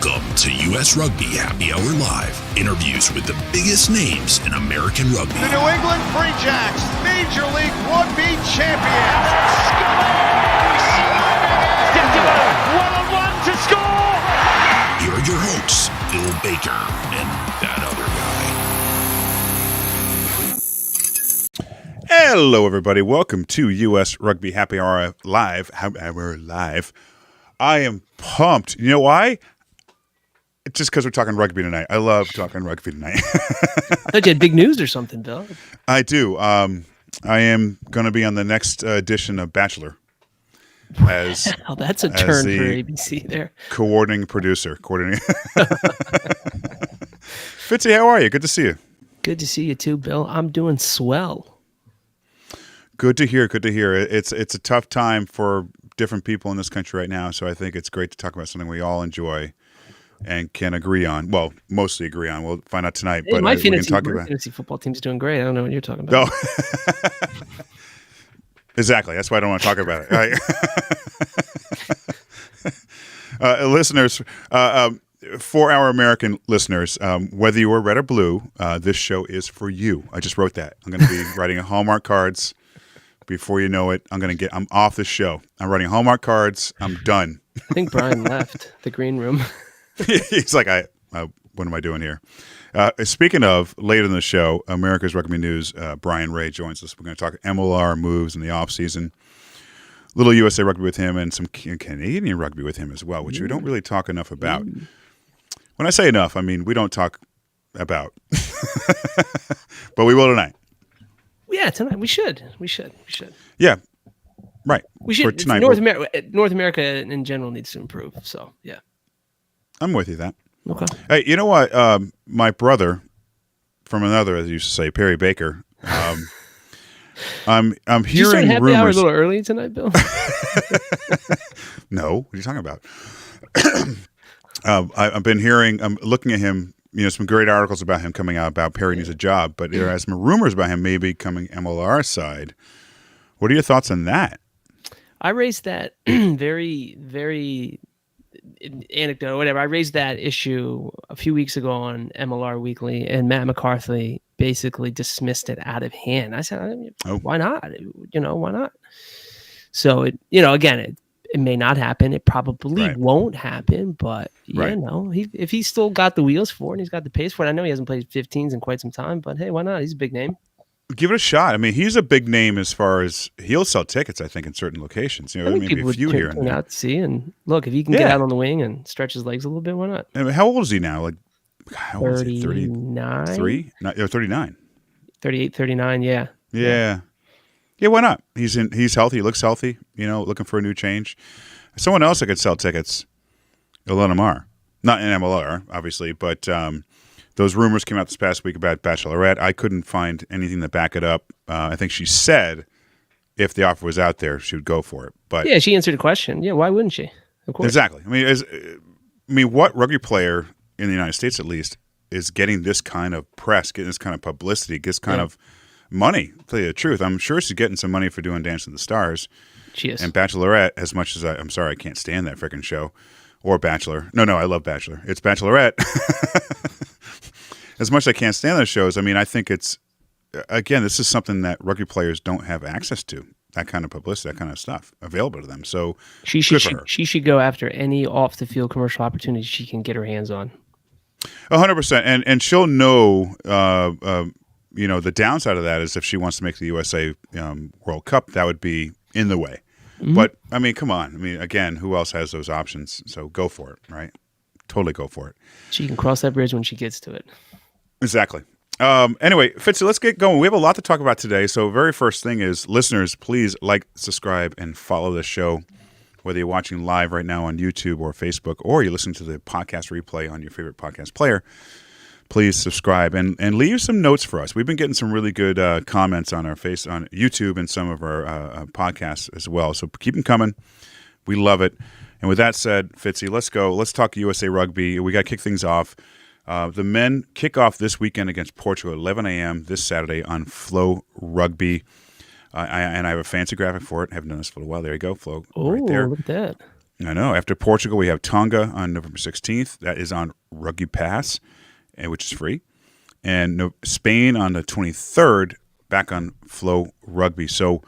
Welcome to US Rugby Happy Hour Live. Interviews with the biggest names in American rugby. The New England Free Jacks, Major League Rugby champions. One-on-one to score. Here are your hosts, Bill Baker and that other guy. Hello, everybody. Welcome to US Rugby Happy Hour Live. I am pumped. You know why? It's just because we're talking rugby tonight. I love talking rugby tonight. I thought you had big news or something, Bill. I do. I am going to be on the next edition of Bachelor. That's a turn for ABC there. Coordinating. Fitzy, how are you? Good to see you. Good to see you too, Bill. I'm doing swell. Good to hear. It's a tough time for different people in this country right now, so I think it's great to talk about something we all enjoy and can agree on. Well, mostly agree on. We'll find out tonight. Hey, but my we can talk about fantasy football team's doing great. I don't know what you're talking about. No. Exactly. That's why I don't want to talk about it. Right? Listeners, for our American listeners, whether you are red or blue, this show is for you. I just wrote that. I'm going to be writing Hallmark cards. Before you know it, I'm off the show. I'm writing Hallmark cards. I'm done. I think Bryan left the green room. He's like, what am I doing here? Speaking of, later in the show, America's Rugby News, Bryan Ray joins us. We're going to talk MLR moves in the offseason, little USA Rugby with him, and some Canadian rugby with him as well, which we don't really talk enough about. When I say enough, I mean we don't talk about. But we will tonight. Yeah, tonight we should. Yeah, right. We should. Tonight, North America in general needs to improve. So yeah, I'm with you that. Okay. Hey, you know what? My brother, from another, as you used to say, Perry Baker. I'm Did hearing you start happy rumors. hour a little early tonight, Bill? No, what are you talking about? I've been hearing. I'm looking at him. Some great articles about him coming out about Perry needs a job, but there are some rumors about him maybe coming MLR side. What are your thoughts on that? I raised that very, very anecdote, whatever. I raised that issue a few weeks ago on MLR Weekly, and Matt McCarthy basically dismissed it out of hand. I said, why not? Why not? So again, it may not happen. It probably won't happen, but if he's still got the wheels for it and he's got the pace for it. I know he hasn't played 15s in quite some time, but hey, why not? He's a big name. Give it a shot. I mean, he's a big name as far as he'll sell tickets, I think, in certain locations. Maybe a few here and there. Out to see, and look, if he can get out on the wing and stretch his legs a little bit, why not? I mean, how old is he now? Like, how old is he? 39? 39. 38, 39, yeah. Yeah. Yeah, why not? He's healthy. He looks healthy, looking for a new change. Someone else that could sell tickets, Ilona Mar. Not in MLR, obviously, but those rumors came out this past week about Bachelorette. I couldn't find anything to back it up. I think she said if the offer was out there, she would go for it. But yeah, she answered the question. Yeah, why wouldn't she? Of course. Exactly. I mean, what rugby player in the United States, at least, is getting this kind of press, getting this kind of publicity, this kind of money? To tell you the truth, I'm sure she's getting some money for doing Dance with the Stars. She is. And Bachelorette, as much as I'm sorry, I can't stand that freaking show. Or Bachelor. No, I love Bachelor. It's Bachelorette. As much as I can't stand those shows, I mean, I think it's, again, this is something that rugby players don't have access to. That kind of publicity, that kind of stuff available to them. So she should go after any off-the-field commercial opportunity she can get her hands on. 100%. And she'll know, the downside of that is if she wants to make the USA World Cup, that would be in the way. Mm-hmm. But, I mean, come on. I mean, again, who else has those options? So go for it, right? Totally go for it. She can cross that bridge when she gets to it. Exactly. Anyway, Fitzy, let's get going. We have a lot to talk about today. So very first thing is, listeners, please like, subscribe, and follow the show, whether you're watching live right now on YouTube or Facebook, or you're listening to the podcast replay on your favorite podcast player. Please subscribe and leave some notes for us. We've been getting some really good comments on on YouTube and some of our podcasts as well. So keep them coming. We love it. And with that said, Fitzy, let's go. Let's talk USA Rugby. We got to kick things off. The men kick off this weekend against Portugal at 11 a.m. this Saturday on Flow Rugby. And I have a fancy graphic for it. I haven't done this for a while. There you go, Flo. Oh, right there. Look at that. I know. After Portugal, we have Tonga on November 16th. That is on Rugby Pass, which is free. And Spain on the 23rd, back on Flow Rugby. So,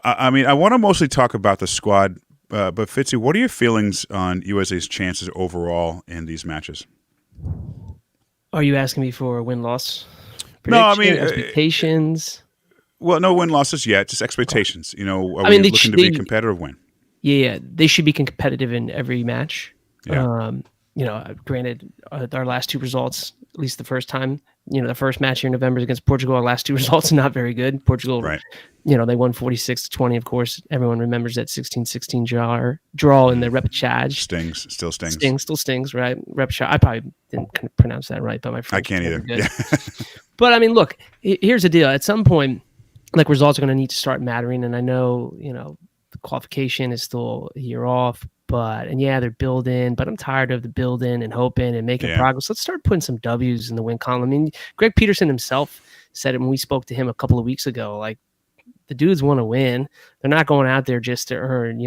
I mean, I want to mostly talk about the squad, but Fitzy, what are your feelings on USA's chances overall in these matches? Are you asking me for a win-loss prediction? No, I mean expectations. Well, no win-losses yet, just expectations. You know, are I mean, we looking to be a competitive win? Yeah, they should be competitive in every match. Yeah. Granted, our last two results, at least the first time, the first match here in November against Portugal, our last two results are not very good. Portugal, right. They won 46-20. Of course, everyone remembers that 16-16 draw in the repechage. Still stings, right? Repechage. I probably didn't pronounce that right, but my friend. I can't either. Yeah. But I mean, look, here's the deal. At some point, like, results are going to need to start mattering, and I know, the qualification is still a year off. They're building, but I'm tired of the building and hoping and making progress. Let's start putting some W's in the win column. I mean, Greg Peterson himself said it when we spoke to him a couple of weeks ago. Like, the dudes want to win. They're not going out there just to earn,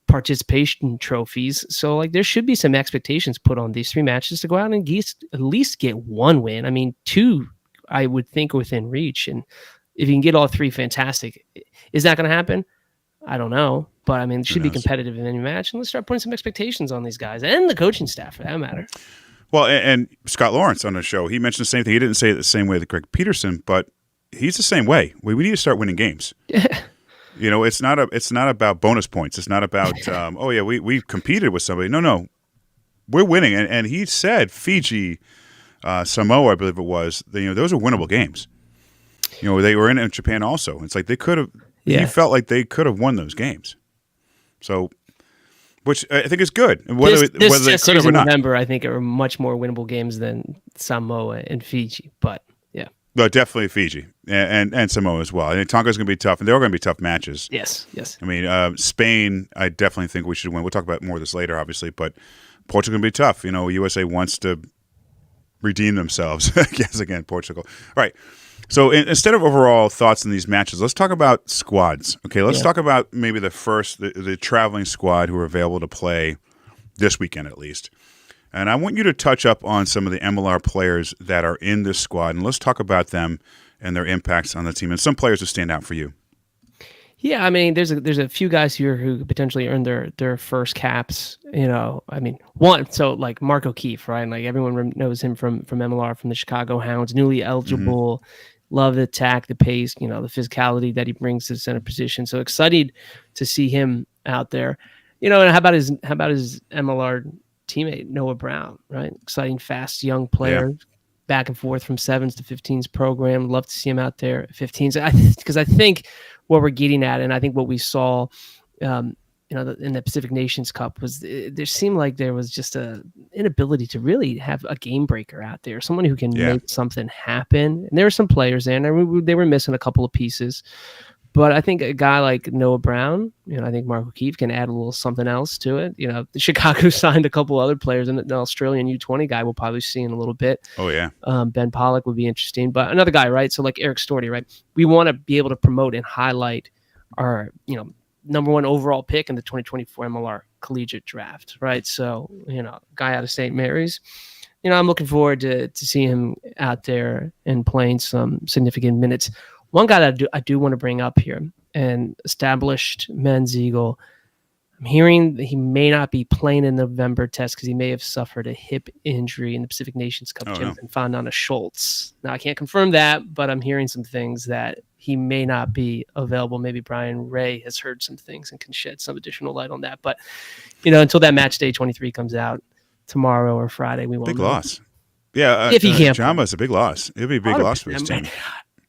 participation trophies. So, like, there should be some expectations put on these three matches to go out and at least get one win. I mean, two, I would think, within reach. And if you can get all three, fantastic. Is that going to happen? I don't know, but I mean, it should be competitive in any match, and let's start putting some expectations on these guys and the coaching staff, for that matter. Well, and Scott Lawrence on the show, he mentioned the same thing. He didn't say it the same way that Greg Peterson, but he's the same way. We need to start winning games. It's not about bonus points. It's not about we competed with somebody. No, we're winning. And he said Fiji, Samoa, I believe it was. Those are winnable games. They were in Japan also. It's like they could have. Yeah. He felt like they could have won those games. So, which I think is good. Whether they could have or not. November, I think, are much more winnable games than Samoa and Fiji. But yeah, no, definitely Fiji and Samoa as well. I think Tonga's going to be tough, and they're all going to be tough matches. Yes. I mean, Spain, I definitely think we should win. We'll talk about more of this later, obviously, but Portugal going to be tough. USA wants to redeem themselves against Portugal. All right. So instead of overall thoughts in these matches, let's talk about squads. Okay, let's talk about maybe the traveling squad who are available to play this weekend at least. And I want you to touch up on some of the MLR players that are in this squad, and let's talk about them and their impacts on the team and some players who stand out for you. Yeah, I mean, there's a few guys here who potentially earned their first caps. I mean, one, so like Mark O'Keefe, right? Like, everyone knows him from MLR, from the Chicago Hounds, newly eligible. Mm-hmm. Love the attack, the pace, the physicality that he brings to the center position. So excited to see him out there. And how about his MLR teammate Noah Brown, right? Exciting, fast, young player, back and forth from 7s to 15s program. Love to see him out there at 15s. Because I think what we're getting at, and I think what we saw, in the Pacific Nations Cup, was there seemed like there was just a inability to really have a game breaker out there, someone who can make something happen. And there were some players there, and they were missing a couple of pieces. But I think a guy like Noah Brown, I think Mark O'Keefe can add a little something else to it. The Chicago signed a couple other players, and the Australian U20 guy we'll probably see in a little bit. Oh, yeah. Ben Pollock would be interesting. But another guy, right? So like Eric Storty, right? We want to be able to promote and highlight our, number one overall pick in the 2024 MLR collegiate draft, right? So, guy out of St. Mary's, I'm looking forward to seeing him out there and playing some significant minutes. One guy that I do want to bring up here, an established men's Eagle. I'm hearing that he may not be playing in the November test because he may have suffered a hip injury in the Pacific Nations Cup and found on a Schultz. Now, I can't confirm that, but I'm hearing some things that he may not be available. Maybe Brian Ray has heard some things and can shed some additional light on that. But, until that match day 23 comes out tomorrow or Friday, we won't big know. Loss. Yeah, if he can't. Jama is a big loss. It'll be a big loss for this team.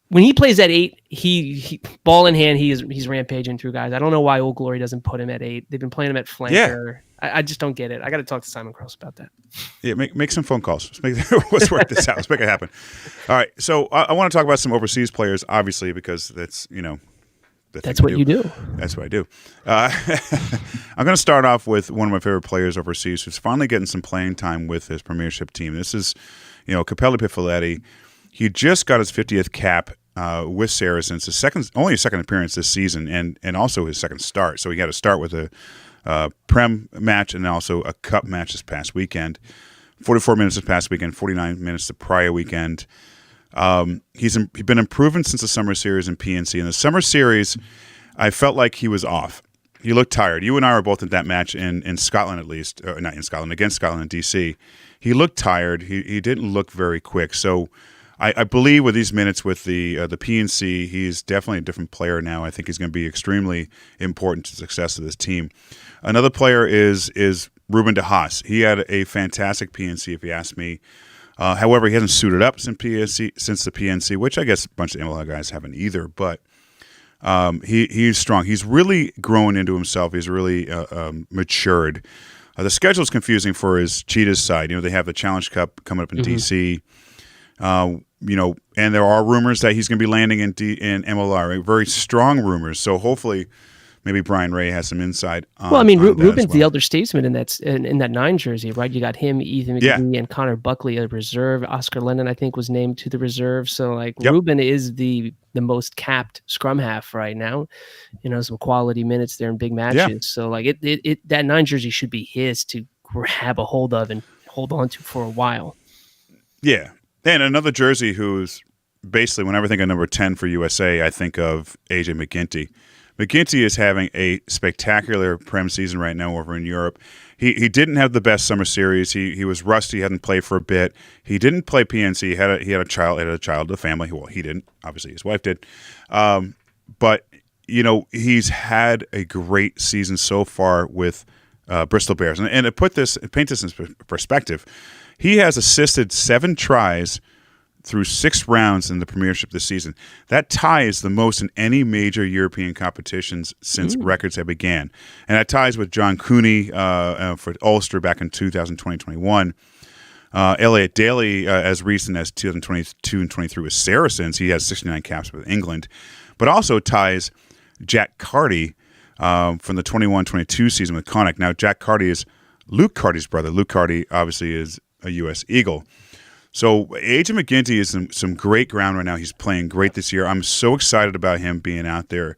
When he plays at 8, he ball in hand, he's rampaging through guys. I don't know why Old Glory doesn't put him at 8. They've been playing him at flanker. Yeah. I just don't get it. I got to talk to Simon Cross about that. Yeah, make some phone calls. Let's work this out. Let's make it happen. All right, so I want to talk about some overseas players, obviously, because that's what you do. That's what I do. I'm going to start off with one of my favorite players overseas who's finally getting some playing time with his premiership team. This is, Capelli Pifoletti. He just got his 50th cap with Saracens, only his second appearance this season, and also his second start. So he got to start with a Prem match and also a Cup match this past weekend. 44 minutes this past weekend, 49 minutes the prior weekend. He's been improving since the summer series in PNC. In the summer series, I felt like he was off. He looked tired. You and I were both at that match in Scotland, at least. Not in Scotland, against Scotland in D.C. He looked tired. He didn't look very quick. So I believe with these minutes with the PNC, he's definitely a different player now. I think he's going to be extremely important to the success of this team. Another player is Ruben de Haas. He had a fantastic PNC, if you ask me. However, he hasn't suited up since the PNC, which I guess a bunch of MLR guys haven't either. But he's strong. He's really grown into himself. He's really matured. The schedule is confusing for his Cheetahs side. They have the Challenge Cup coming up in D.C. And there are rumors that he's going to be landing in MLR. Right? Very strong rumors. So hopefully, maybe Brian Ray has some insight. Ruben's the elder statesman in that 9 jersey, right? You got him, Ethan McGee, and Connor Buckley, a reserve. Oscar Lennon, I think, was named to the reserve. So, Ruben is the most capped scrum half right now. Some quality minutes there in big matches. Yeah. So, that 9 jersey should be his to grab a hold of and hold on to for a while. Yeah. And another jersey who's basically, whenever I think of number 10 for USA, I think of AJ McGinty. McGinty is having a spectacular Prem season right now over in Europe. He didn't have the best summer series. He was rusty. He hadn't played for a bit. He didn't play PNC. He had a child, a family. Well, he didn't. Obviously, his wife did. But he's had a great season so far with Bristol Bears. And to paint this in perspective, he has assisted 7 tries through 6 rounds in the Premiership this season. That ties the most in any major European competitions since records have began. And that ties with John Cooney for Ulster back in 2020-21. Elliot Daly, as recent as 2022 and 23 with Saracens, he has 69 caps with England. But also ties Jack Carty from the 21-22 season with Connacht. Now, Jack Carty is Luke Carty's brother. Luke Carty obviously is a U.S. Eagle. So AJ McGinty is some great ground right now. He's playing great this year. I'm so excited about him being out there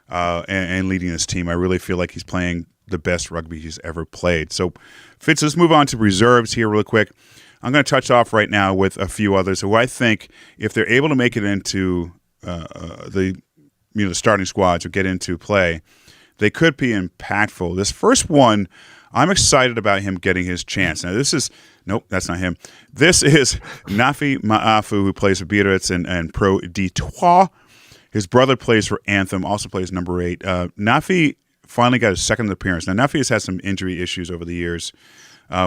and leading this team. I really feel like he's playing the best rugby he's ever played. So, Fitz, let's move on to reserves here real quick. I'm going to touch off right now with a few others who I think, if they're able to make it into the starting squads or get into play, they could be impactful. This first one, I'm excited about him getting his chance. Now, nope, that's not him. This is Nafi Ma'afu, who plays for Biarritz and Pro D3. His brother plays for Anthem, also plays number 8. Nafi finally got his second appearance. Now, Nafi has had some injury issues over the years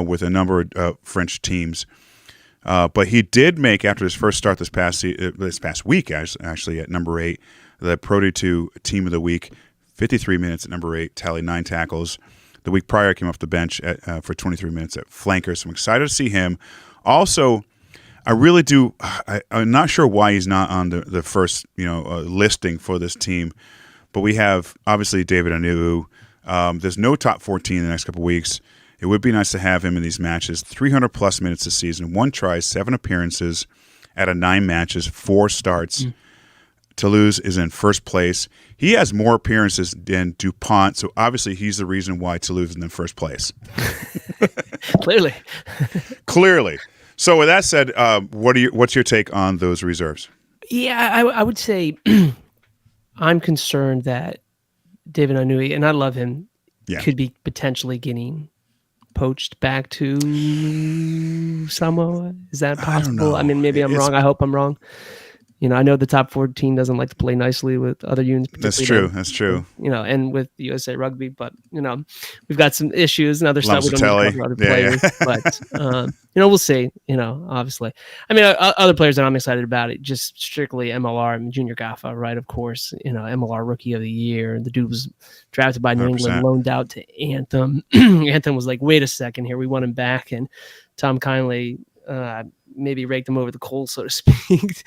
with a number of French teams. But he did make, after his first start this past week, actually, at number 8, the Pro D2 Team of the Week, 53 minutes at number 8, tallied 9 tackles. The week prior, came off the bench for 23 minutes at flanker. So I'm excited to see him. Also, I really do. I'm not sure why he's not on the first listing for this team, but we have obviously David Anu. There's no top 14 in the next couple of weeks. It would be nice to have him in these matches. 300 plus minutes this season, 1 try, 7 appearances out of 9 matches, 4 starts. Toulouse is in first place. He has more appearances than DuPont, so obviously he's the reason why Toulouse is in first place. Clearly. So with that said, what's your take on those reserves? Yeah, I would say I'm concerned that David Anui, and I love him, could be potentially getting poached back to Samoa. Is that possible? I mean, maybe I'm wrong. I hope I'm wrong. I know the top 14 doesn't like to play nicely with other units. That's true. That's true. And with USA Rugby, but we've got some issues and other stuff. We don't need to cover other players, but we'll see. Obviously, I mean, other players that I'm excited about it, just strictly MLR and Junior Gaffa, right? Of course, MLR Rookie of the Year. The dude was drafted by New 100%. England, loaned out to Anthem. Anthem was like, wait a second here, we want him back, and Tom kindly maybe raked him over the coals, so to speak.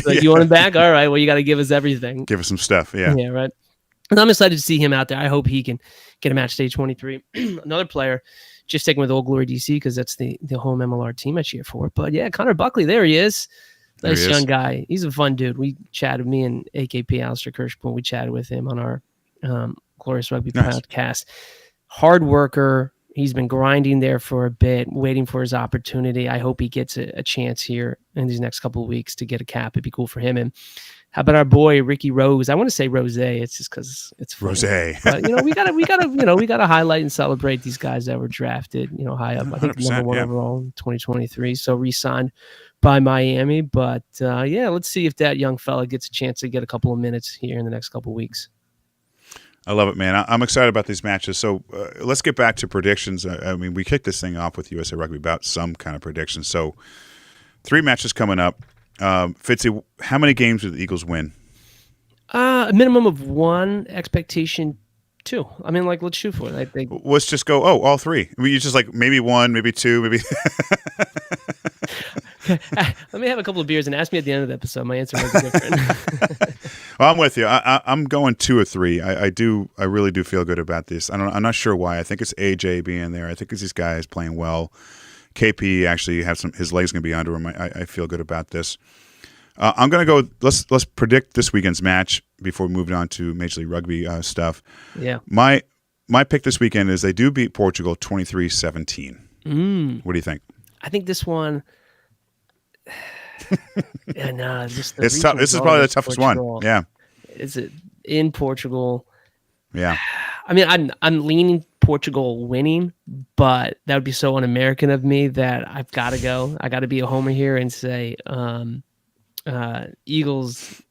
You want him back? All right, well, you got to give us everything. Give us some stuff, yeah. Yeah, right. And I'm excited to see him out there. I hope he can get a match day 23. Another player, just sticking with Old Glory DC, because that's the home MLR team I cheer for. But yeah, Connor Buckley, there he is. Nice young guy. He's a fun dude. We chatted, me and AKP, Alistair Kirschpool, we chatted with him on our Glorious Rugby podcast. hard worker. He's been grinding there for a bit, waiting for his opportunity. I hope he gets a chance here in these next couple of weeks to get a cap. It'd be cool for him. And how about our boy Ricky Rose? I want to say Rose. It's just because it's funny. Rose. But we gotta highlight and celebrate these guys that were drafted, high up. I think number 1 overall in 2023. So re-signed by Miami. But let's see if that young fella gets a chance to get a couple of minutes here in the next couple of weeks. I love it, man. I'm excited about these matches. So let's get back to predictions. We kicked this thing off with USA Rugby about some kind of predictions. So 3 matches coming up. Fitzy, how many games do the Eagles win? A minimum of 1, expectation 2. Let's shoot for it. I think. Let's just go, all 3. You just maybe 1, maybe 2, maybe. Let me have a couple of beers and ask me at the end of the episode. My answer might be different. Well, I'm with you. I'm going 2 or 3. I really do feel good about this. I'm not sure why. I think it's AJ being there. I think it's these guys playing well. KP actually have his legs going to be under him. I feel good about this. I'm going to go. Let's predict this weekend's match before we move on to Major League Rugby stuff. Yeah. My pick this weekend is they do beat Portugal 23-17. What do you think? I think this one. It's tough. This is probably the toughest one. Yeah. Is it in Portugal? Yeah. I'm leaning Portugal winning, but that would be so un-American of me that I've got to go. I got to be a homer here and say Eagles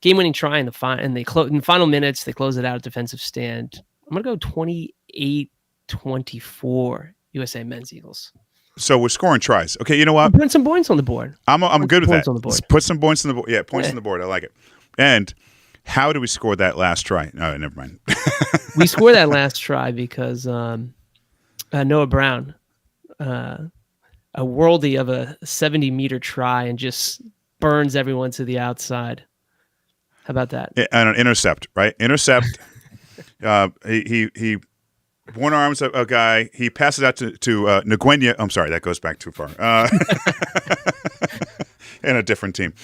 game-winning try in the final minutes. They close it out at defensive stand. I'm gonna go 28-24 USA Men's Eagles. So we're scoring tries. Okay, you know what? I'm putting some points on the board. I'm good with that. On the board. Put some points on the board. Yeah, points on the board. I like it. And how do we score that last try? No, never mind. We scored that last try because Noah Brown, a worldie of a 70-meter try, and just burns everyone to the outside. How about that? Yeah, and an intercept, right? Intercept. He one arms a guy. He passes out to Nguyen. I'm sorry, that goes back too far. And a different team.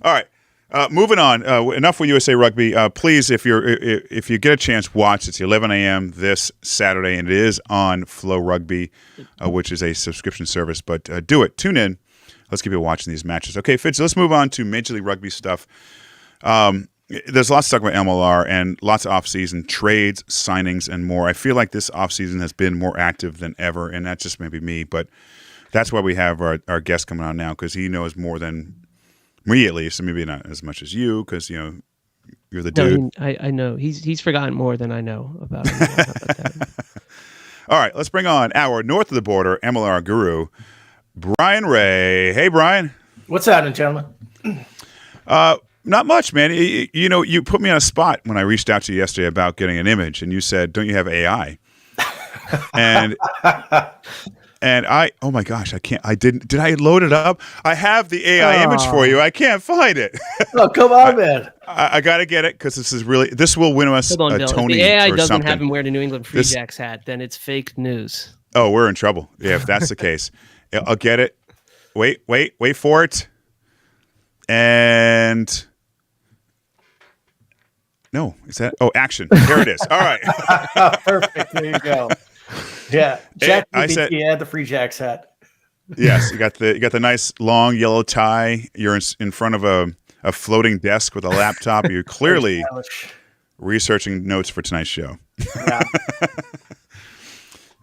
All right. Moving on. Enough with USA Rugby. Please, if you get a chance, watch. It's 11 a.m. this Saturday, and it is on Flow Rugby, which is a subscription service. But do it. Tune in. Let's keep you watching these matches. Okay, Fitz, let's move on to Major League Rugby stuff. There's lots to talk about MLR and lots of off-season trades, signings, and more. I feel like this off-season has been more active than ever, and that's just maybe me. But that's why we have our guest coming on now, because he knows more than me, at least, and maybe not as much as you, because you're the dude. No, I know he's forgotten more than I know about him. How about that? All right, let's bring on our north of the border MLR guru, Bryan Ray. Hey, Bryan. What's happening, gentlemen? Not much, man. You put me on a spot when I reached out to you yesterday about getting an image, and you said, "Don't you have AI?" And oh my gosh, I can't. I didn't. Did I load it up? I have the AI image for you. I can't find it. Oh, come on, man. I got to get it because this will win us Hold on, a Bill. Tony. If the AI or doesn't something. have him wear the New England Free Jacks hat, then it's fake news. Oh, we're in trouble. Yeah, if that's the case, I'll get it. Wait for it. And no, is that? Oh, action. There it is. All right. Perfect. There you go. Yeah, Jack. I said, he had the Free Jacks hat. Yes, you got the nice long yellow tie. You're in front of a floating desk with a laptop. You're clearly researching notes for tonight's show. Yeah.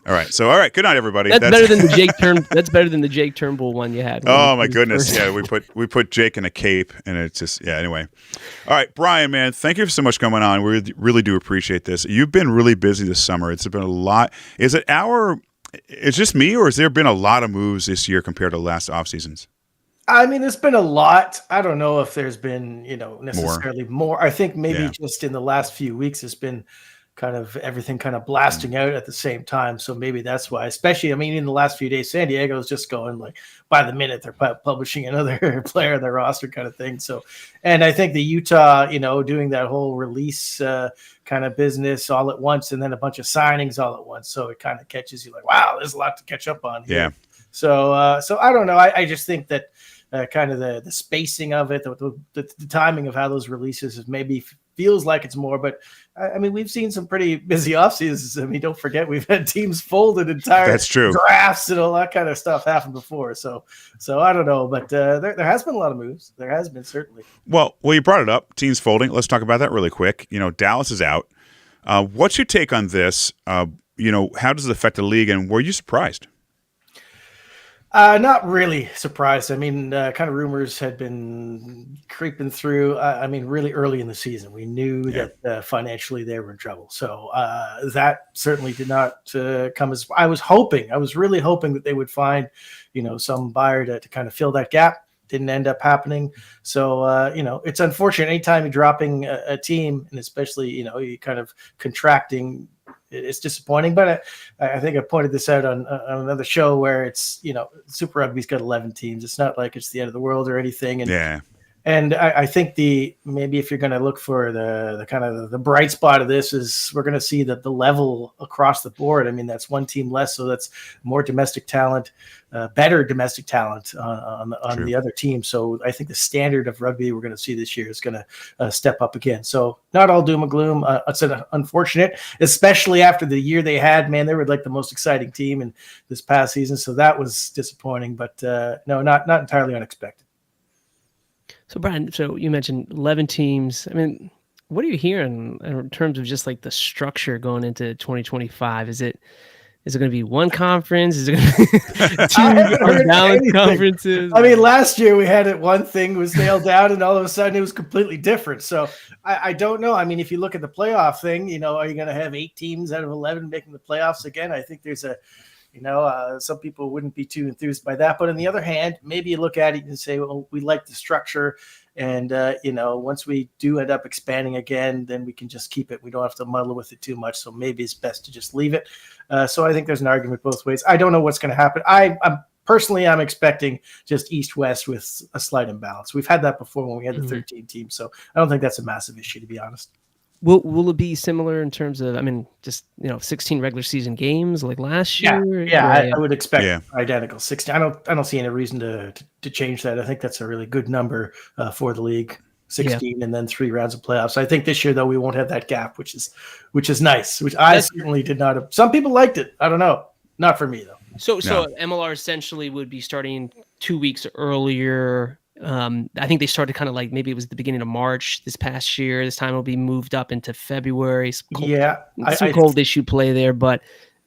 All right. Good night, everybody. That's better than the Jake That's better than the Jake Turnbull one you had. Oh my goodness! Yeah, we put Jake in a cape, and it's just Anyway, all right, Bryan, man, thank you so much for coming on. We really do appreciate this. You've been really busy this summer. It's been a lot. Is it it's just me, or has there been a lot of moves this year compared to last off seasons? I mean, it's been a lot. I don't know if there's been necessarily more. I think maybe just in the last few weeks, it's been kind of everything kind of blasting out at the same time. So maybe that's why, especially, in the last few days, San Diego's just going like by the minute they're publishing another player in their roster kind of thing. So, and I think the Utah, doing that whole release kind of business all at once, and then a bunch of signings all at once. So it kind of catches you like, wow, there's a lot to catch up on here. Yeah. So I don't know. I just think that kind of the spacing of it, the timing of how those releases is maybe feels like it's more, but I mean, we've seen some pretty busy off seasons. I mean, don't forget we've had teams folded entire drafts and all that kind of stuff happen before. So I don't know, but there has been a lot of moves. There has been, certainly. Well, you brought it up, teams folding. Let's talk about that really quick. Dallas is out. What's your take on this? How does it affect the league, and were you surprised? Not really surprised. I mean, kind of rumors had been creeping through. I mean, really early in the season, we knew that financially they were in trouble. So that certainly did not come as I was hoping. I was really hoping that they would find, some buyer to kind of fill that gap. Didn't end up happening. So, it's unfortunate anytime you're dropping a team, and especially, you kind of contracting. It's disappointing, but I think I pointed this out on another show where it's, Super Rugby's got 11 teams. It's not like it's the end of the world or anything. And I think maybe if you're going to look for the kind of the bright spot of this is we're going to see that the level across the board. I mean, that's one team less, so that's more domestic talent, better domestic talent on the other team. So I think the standard of rugby we're going to see this year is going to step up again. So not all doom and gloom. It's unfortunate, especially after the year they had. Man, they were like the most exciting team in this past season. So that was disappointing, but no, not entirely unexpected. So, Bryan, you mentioned 11 teams. I mean, what are you hearing in terms of just like the structure going into 2025? Is it going to be one conference? Is it going to be two unbalanced conferences? I mean, last year we had it. One thing was nailed down, and all of a sudden it was completely different. So I don't know. I mean, if you look at the playoff thing, are you going to have 8 teams out of 11 making the playoffs again? I think there's some people wouldn't be too enthused by that. But on the other hand, maybe you look at it and say, well, we like the structure. And, once we do end up expanding again, then we can just keep it. We don't have to muddle with it too much. So maybe it's best to just leave it. So I think there's an argument both ways. I don't know what's going to happen. I'm expecting just East-West with a slight imbalance. We've had that before when we had the 13 teams. So I don't think that's a massive issue, to be honest. Will it be similar in terms of, 16 regular season games like last year? Yeah, I would expect identical 16. I don't see any reason to change that. I think that's a really good number for the league. 16 and then 3 rounds of playoffs. I think this year though we won't have that gap, which is nice. Which I certainly did not have. Some people liked it. I don't know. Not for me though. So MLR essentially would be starting 2 weeks earlier. I think they started kind of like maybe it was the beginning of March this past year. This time it'll be moved up into February. Some cold issue play there, but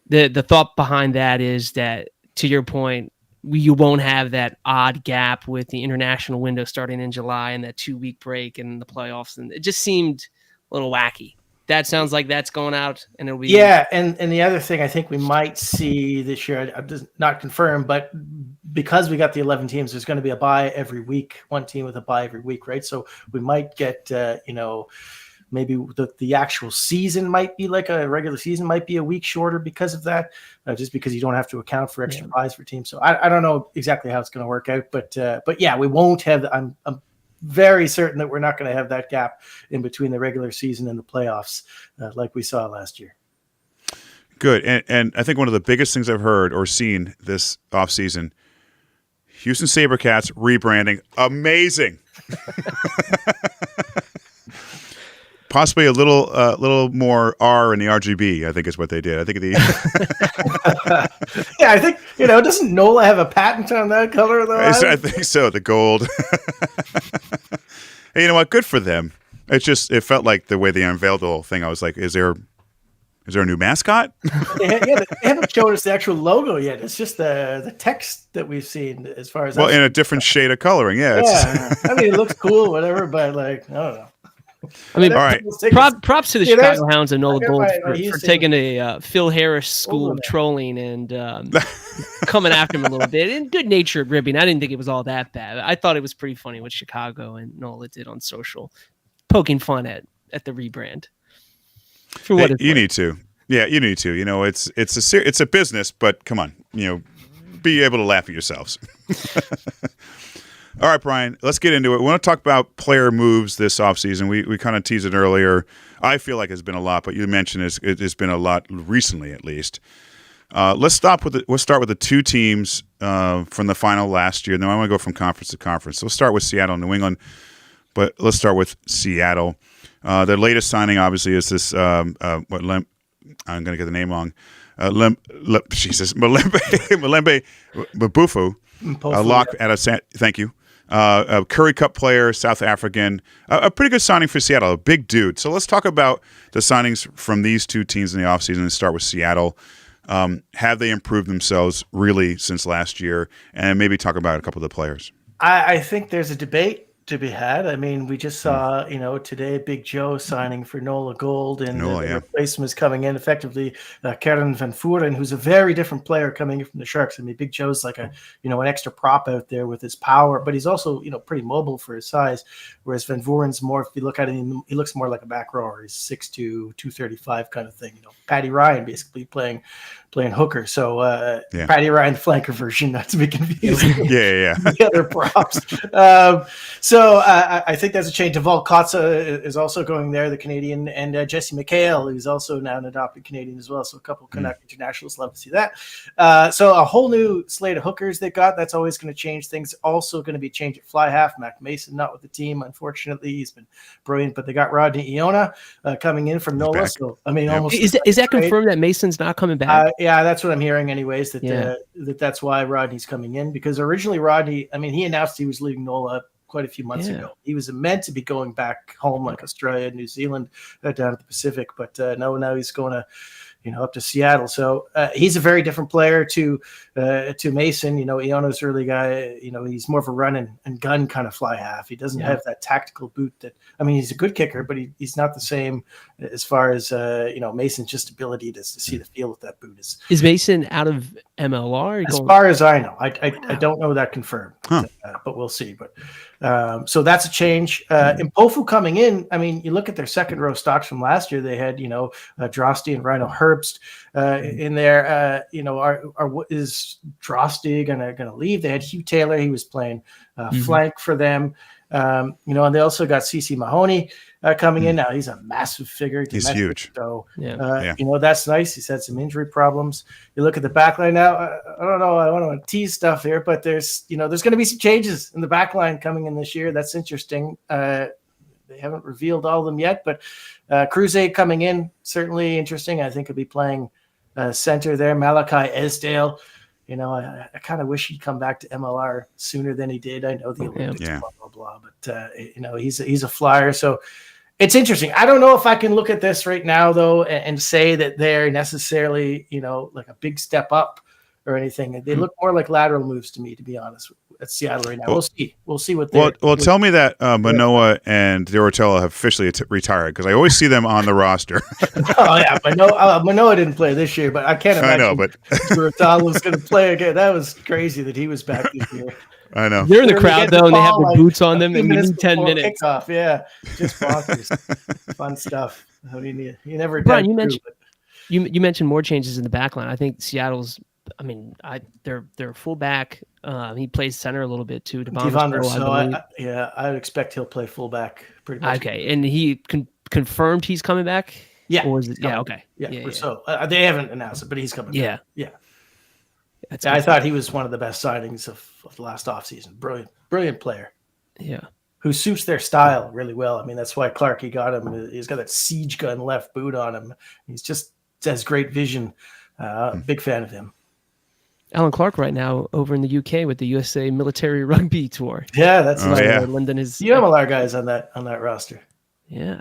the thought behind that is that, to your point, you won't have that odd gap with the international window starting in July and that 2-week break and the playoffs, and it just seemed a little wacky. That sounds like that's going out, and it'll be and the other thing I think we might see this year, I'm just not confirmed, but because we got the 11 teams, there's going to be a bye every week, one team with a bye every week, right? So we might get maybe the actual season might be like a regular season might be a week shorter because of that, just because you don't have to account for extra buys for teams. So I don't know exactly how it's going to work out, but yeah, we won't have. I'm very certain that we're not going to have that gap in between the regular season and the playoffs like we saw last year. Good. And I think one of the biggest things I've heard or seen this offseason, Houston SaberCats rebranding. Amazing. Possibly a little more R in the RGB, I think is what they did. I think I think, doesn't NOLA have a patent on that color though? I think so, the gold. Hey, you know what? Good for them. It felt like the way they unveiled the whole thing. I was like, is there a new mascot? They haven't shown us the actual logo yet. It's just the text that we've seen as far as in a different shade of coloring. Yeah. I mean, it looks cool, whatever, but like, I don't know. I mean, all right. Props to the Chicago Hounds and Nola Gold for taking a Phil Harris school of trolling and coming after him a little bit. And good-natured ribbing. I didn't think it was all that bad. I thought it was pretty funny what Chicago and Nola did on social, poking fun at the rebrand. For what you need to. Yeah, you need to. It's a business, but come on, be able to laugh at yourselves. All right, Bryan, let's get into it. We want to talk about player moves this offseason. We kind of teased it earlier. I feel like it's been a lot, but you mentioned it's been a lot recently, at least. Let's start with the 2 teams from the final last year. Then I want to go from conference to conference. So we'll start with Seattle and New England, but let's start with Seattle. Their latest signing, obviously, is this I'm going to get the name wrong. Malembe Mabufu, lock out of thank you. A Curry Cup player, South African, a pretty good signing for Seattle, a big dude. So let's talk about the signings from these two teams in the offseason and start with Seattle. Have they improved themselves really since last year? And maybe talk about a couple of the players. I think there's a debate to be had. I mean, we just saw, today Big Joe signing for Nola Gold, and the replacement is coming in effectively, Karen Van Voeren, who's a very different player coming in from the Sharks. I mean, Big Joe's like an extra prop out there with his power, but he's also, pretty mobile for his size. Whereas Van Voeren's more, if you look at him, he looks more like a back rower. He's 6'2", 235 kind of thing. Patty Ryan basically playing hooker. So Patty Ryan flanker version, not to be confused. Yeah. The other props. So I think there's a change. Deval Kotza is also going there, the Canadian, and Jesse McHale, who's also now an adopted Canadian as well. So a couple of Canuck internationals, love to see that. So a whole new slate of hookers they got. That's always going to change things. Also going to be changed at fly half. Mac Mason not with the team, unfortunately. He's been brilliant, but they got Rodney Iona coming in from NOLA. So I mean, almost is that confirmed that Mason's not coming back? Yeah, that's what I'm hearing, anyways. That's why Rodney's coming in, because originally Rodney, I mean, he announced he was leaving NOLA quite a few months ago. He was meant to be going back home, like Australia, New Zealand, down at the Pacific, but now he's going to, up to Seattle. So he's a very different player to Mason. Iona's early guy. He's more of a run and gun kind of fly half. He doesn't have that tactical boot that. I mean, he's a good kicker, but he's not the same as far as Mason's just ability to see the field with that boot is. Is Mason out of MLR? As far as I know, I don't know that confirmed, but we'll see. But so that's a change. Mpofu coming in. I mean, you look at their second row stocks from last year. They had Drosty and Rhino Herbst in there. Is Drosty gonna leave? They had Hugh Taylor. He was playing flank for them. And they also got CeCe Mahoney coming in now. He's a massive figure. He's huge. So, that's nice. He's had some injury problems. You look at the back line now. I don't know. I want to tease stuff here, but there's going to be some changes in the back line coming in this year. That's interesting. They haven't revealed all of them yet, but Cruze coming in, certainly interesting. I think he'll be playing center there. Malachi Esdale. I kind of wish he'd come back to MLR sooner than he did. I know the Olympics, blah, blah, blah. But, he's a flyer. So it's interesting. I don't know if I can look at this right now, though, and say that they're necessarily, like a big step up or anything. They look more like lateral moves to me, to be honest, at Seattle right now. We'll see. We'll see what they're. Well, tell me that Manoa and Dorotella have officially retired, because I always see them on the roster. Oh, yeah. Manoa didn't play this year, but I can't imagine. I know, but Dorotella was going to play again. That was crazy that he was back this year. I know. They're in the crowd, though, and they have their boots on them, and we need 10 minutes. Kickoff. Yeah, just bonkers. Fun stuff. I mean, you never. Bryan, you mentioned more changes in the back line. I think Seattle's. I mean, they're fullback. He plays center a little bit too. Devon Rousseau, I would expect he'll play fullback pretty much. Okay, and he confirmed he's coming back. Yeah. Or is it? Yeah. Okay. Yeah. Rousseau. They haven't announced it, but he's coming back. Yeah. I thought he was one of the best signings of the last offseason. Brilliant player. Yeah. Who suits their style really well. I mean, that's why Clarkey got him. He's got that siege gun left boot on him. He's just has great vision. Big fan of him. Alan Clark right now over in the UK with the USA Military Rugby Tour. Yeah, that's nice. London is. You have a lot of guys on that roster. Yeah.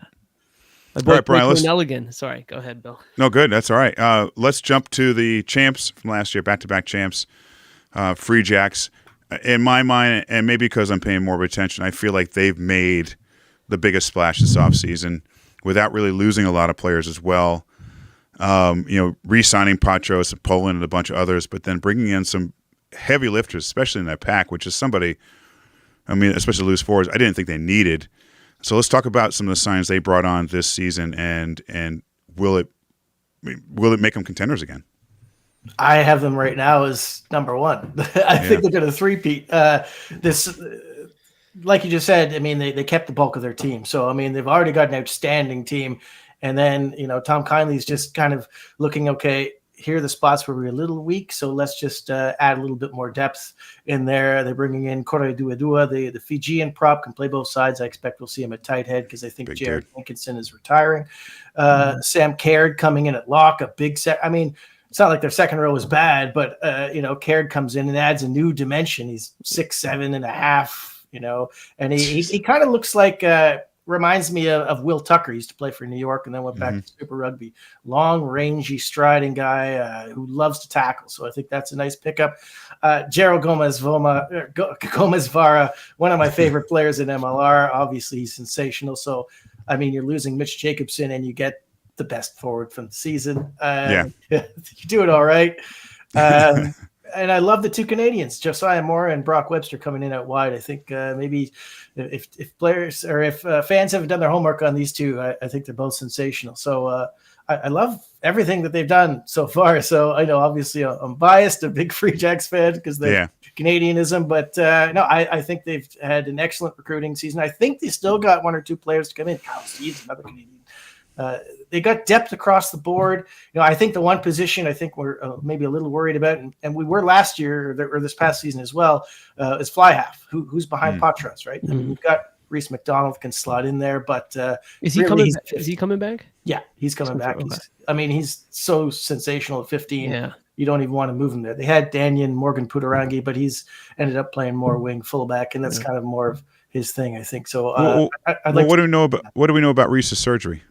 All right, Bryan. Nelligan. Sorry, go ahead, Bill. No, good. That's all right. Let's jump to the champs from last year, back-to-back champs, Free Jacks. In my mind, and maybe because I'm paying more attention, I feel like they've made the biggest splash this offseason without really losing a lot of players as well. Re-signing Patros, Poland, and a bunch of others, but then bringing in some heavy lifters, especially in that pack, which is somebody, especially loose forwards, I didn't think they needed. So let's talk about some of the signs they brought on this season, and will it make them contenders again? I have them right now as number one. I think they're going to three-peat. This, like you just said, they kept the bulk of their team. So, they've already got an outstanding team. And then, Tom Kindly's just kind of looking okay. here are the spots where we're a little weak, so let's just add a little bit more depth in there. They're bringing in Kore Duedua, the Fijian prop, can play both sides. I expect we'll see him at tight head because I think Jared Hankinson is retiring. Sam Caird coming in at lock, a big set. I mean, it's not like their second row is bad, but Caird comes in and adds a new dimension. He's 6'7.5", and he kind of looks like reminds me of Will Tucker. He used to play for New York and then went back to Super Rugby. Long, rangy, striding guy who loves to tackle. So I think that's a nice pickup. Gerald Gomez-Vara, one of my favorite players in MLR. Obviously, he's sensational. So, I mean, you're losing Mitch Jacobson and you get the best forward from the season. You're doing all right. And I love the two Canadians, Josiah Moore and Brock Webster, coming in out wide. I think maybe if players or if fans haven't done their homework on these two, I think they're both sensational. So I love everything that they've done so far. So I know obviously I'm biased, a big Free Jacks fan because they're Canadianism, but no, I think they've had an excellent recruiting season. I think they still got one or two players to come in. Kyle Steed's another Canadian. They got depth across the board. I think the one position I think we're maybe a little worried about, and we were last year or this past season as well, is fly half, who's behind Patras, right? I mean, we've got Reese McDonald can slot in there, but is he coming? Is he coming back? Yeah, he's coming back. He's so sensational at 15. Yeah. You don't even want to move him there. They had Danyan Morgan Pudarangi, but he's ended up playing more wing fullback, and that's kind of more of his thing, I think. So, what do we know about Reese's surgery?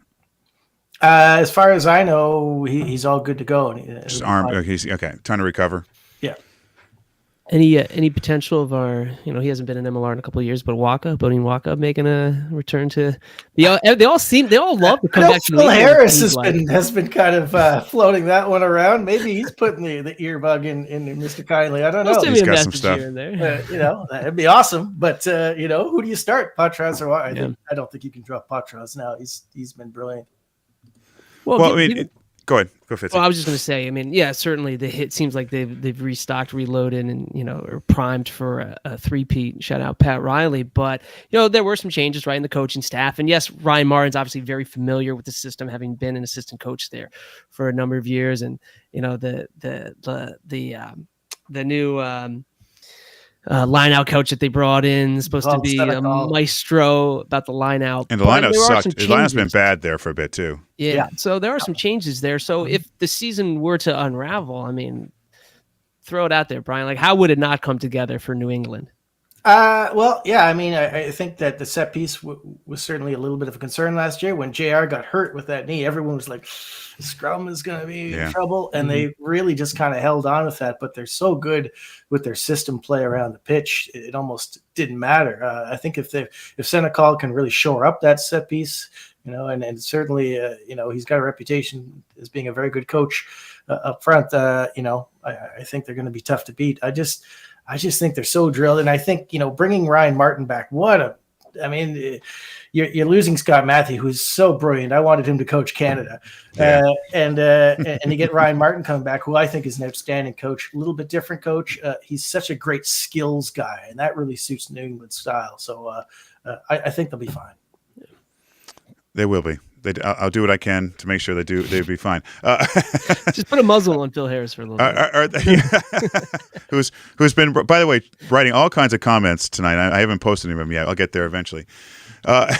As far as I know, he's all good to go. Just arm. He's okay. Time to recover. Yeah. Any potential of our? He hasn't been in MLR in a couple of years, but Bodine Waka making a return to. They all love to come back. Phil Harris has been kind of floating that one around. Maybe he's putting the earbug in Mr. Kindly. I don't know. He's got some stuff. That'd be awesome. But who do you start, Patras or what? I don't think you can drop Patras now. He's been brilliant. Well, go ahead. Go Fitzy. Well, I was just going to say, certainly the hit seems like they've restocked, reloaded, and are primed for a three-peat. Shout out Pat Riley, but there were some changes right in the coaching staff, and yes, Ryan Martin's obviously very familiar with the system, having been an assistant coach there for a number of years, and the new line out coach that they brought in is supposed to be a maestro about the line out. And the line out sucked. The line out's been bad there for a bit too. Yeah. So there are some changes there. So if the season were to unravel, throw it out there, Bryan. Like, how would it not come together for New England? I think that the set piece was certainly a little bit of a concern last year. When JR got hurt with that knee, everyone was like, scrum is going to be in trouble. And they really just kind of held on with that. But they're so good with their system play around the pitch, it almost didn't matter. I think if Senecal can really shore up that set piece, and certainly, he's got a reputation as being a very good coach up front, I think they're going to be tough to beat. I just think they're so drilled. And I think, bringing Ryan Martin back, you're losing Scott Matthew, who's so brilliant. I wanted him to coach Canada. And you get Ryan Martin coming back, who I think is an outstanding coach, a little bit different coach. He's such a great skills guy, and that really suits New England style. So I think they'll be fine. They will be. I'll do what I can to make sure they'll be fine. Just put a muzzle on Phil Harris for a little bit. Who's been, by the way, writing all kinds of comments tonight. I haven't posted any of them yet. I'll get there eventually. I'm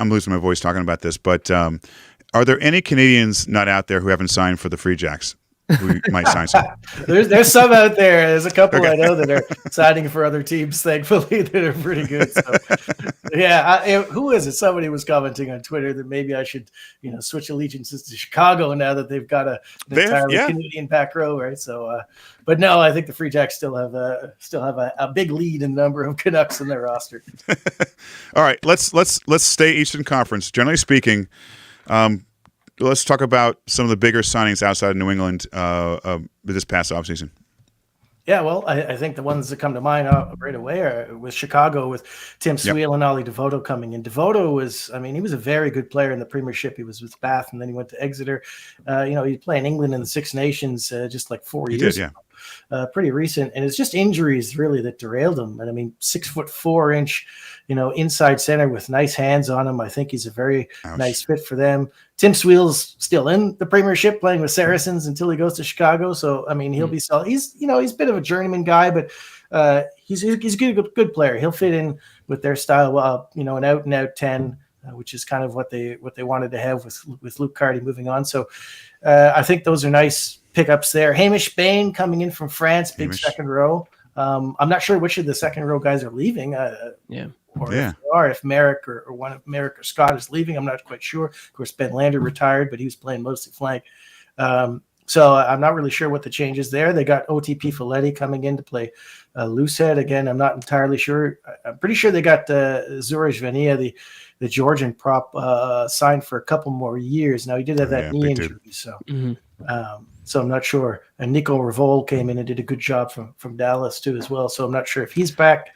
losing my voice talking about this, but are there any Canadians not out there who haven't signed for the Free Jacks? Who might sign some? There's some out there. There's a couple I know that are signing for other teams, thankfully, that are pretty good. So, who is it? Somebody was commenting on Twitter that maybe I should, switch allegiances to Chicago now that they've got an entirely Canadian back row, right? So, but no, I think the Free Jacks still have a big lead in the number of Canucks in their roster. All right, let's stay Eastern Conference. Generally speaking, let's talk about some of the bigger signings outside of New England this past offseason. Yeah, well, I think the ones that come to mind right away are with Chicago, with Tim Sweal and Ollie Devoto coming in. Devoto was, he was a very good player in the Premiership. He was with Bath, and then he went to Exeter. He played in England in the Six Nations just like 4 years ago. pretty recent, and it's just injuries really that derailed him. And I mean, 6'4" inside center with nice hands on him. I think he's a very nice fit for them. Tim Sweel's still in the Premiership playing with Saracens until he goes to Chicago. So I mean, he'll be solid. He's a bit of a journeyman guy, but he's a good player. He'll fit in with their style. An out and out 10. Which is kind of what they wanted to have with Luke Carty moving on. So I think those are nice pickups there. Hamish Bain coming in from France, big second row. I'm not sure which of the second row guys are leaving. If Merrick or one of Merrick or Scott is leaving, I'm not quite sure. Of course, Ben Lander retired, but he was playing mostly flank. So I'm not really sure what the change is there. They got OTP Folletti coming in to play loosehead. Again, I'm not entirely sure. I'm pretty sure they got Zuraj Vania, the Georgian prop, signed for a couple more years. Now, he did have that knee injury, so so I'm not sure. And Nico Revol came in and did a good job from Dallas, too, as well. So I'm not sure if he's back.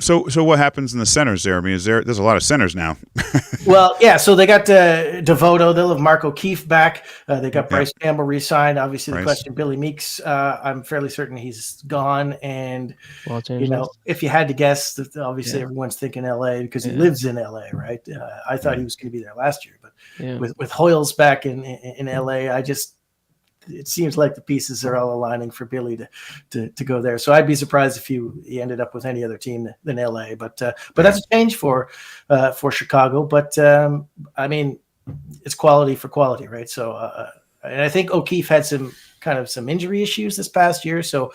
So what happens in the centers there? I mean, there's a lot of centers now. Well, yeah, so they got Devoto. They'll have Mark O'Keefe back. They got Bryce Campbell re-signed. Obviously, the question, Billy Meeks, I'm fairly certain he's gone. And, if you had to guess, obviously everyone's thinking L.A. because he lives in L.A., right? I thought he was going to be there last year. But with Hoyles back in L.A., it seems like the pieces are all aligning for Billy to go there. So I'd be surprised if he ended up with any other team than LA. But that's a change for Chicago. But I mean, it's quality for quality, right? So and I think O'Keefe had some injury issues this past year. So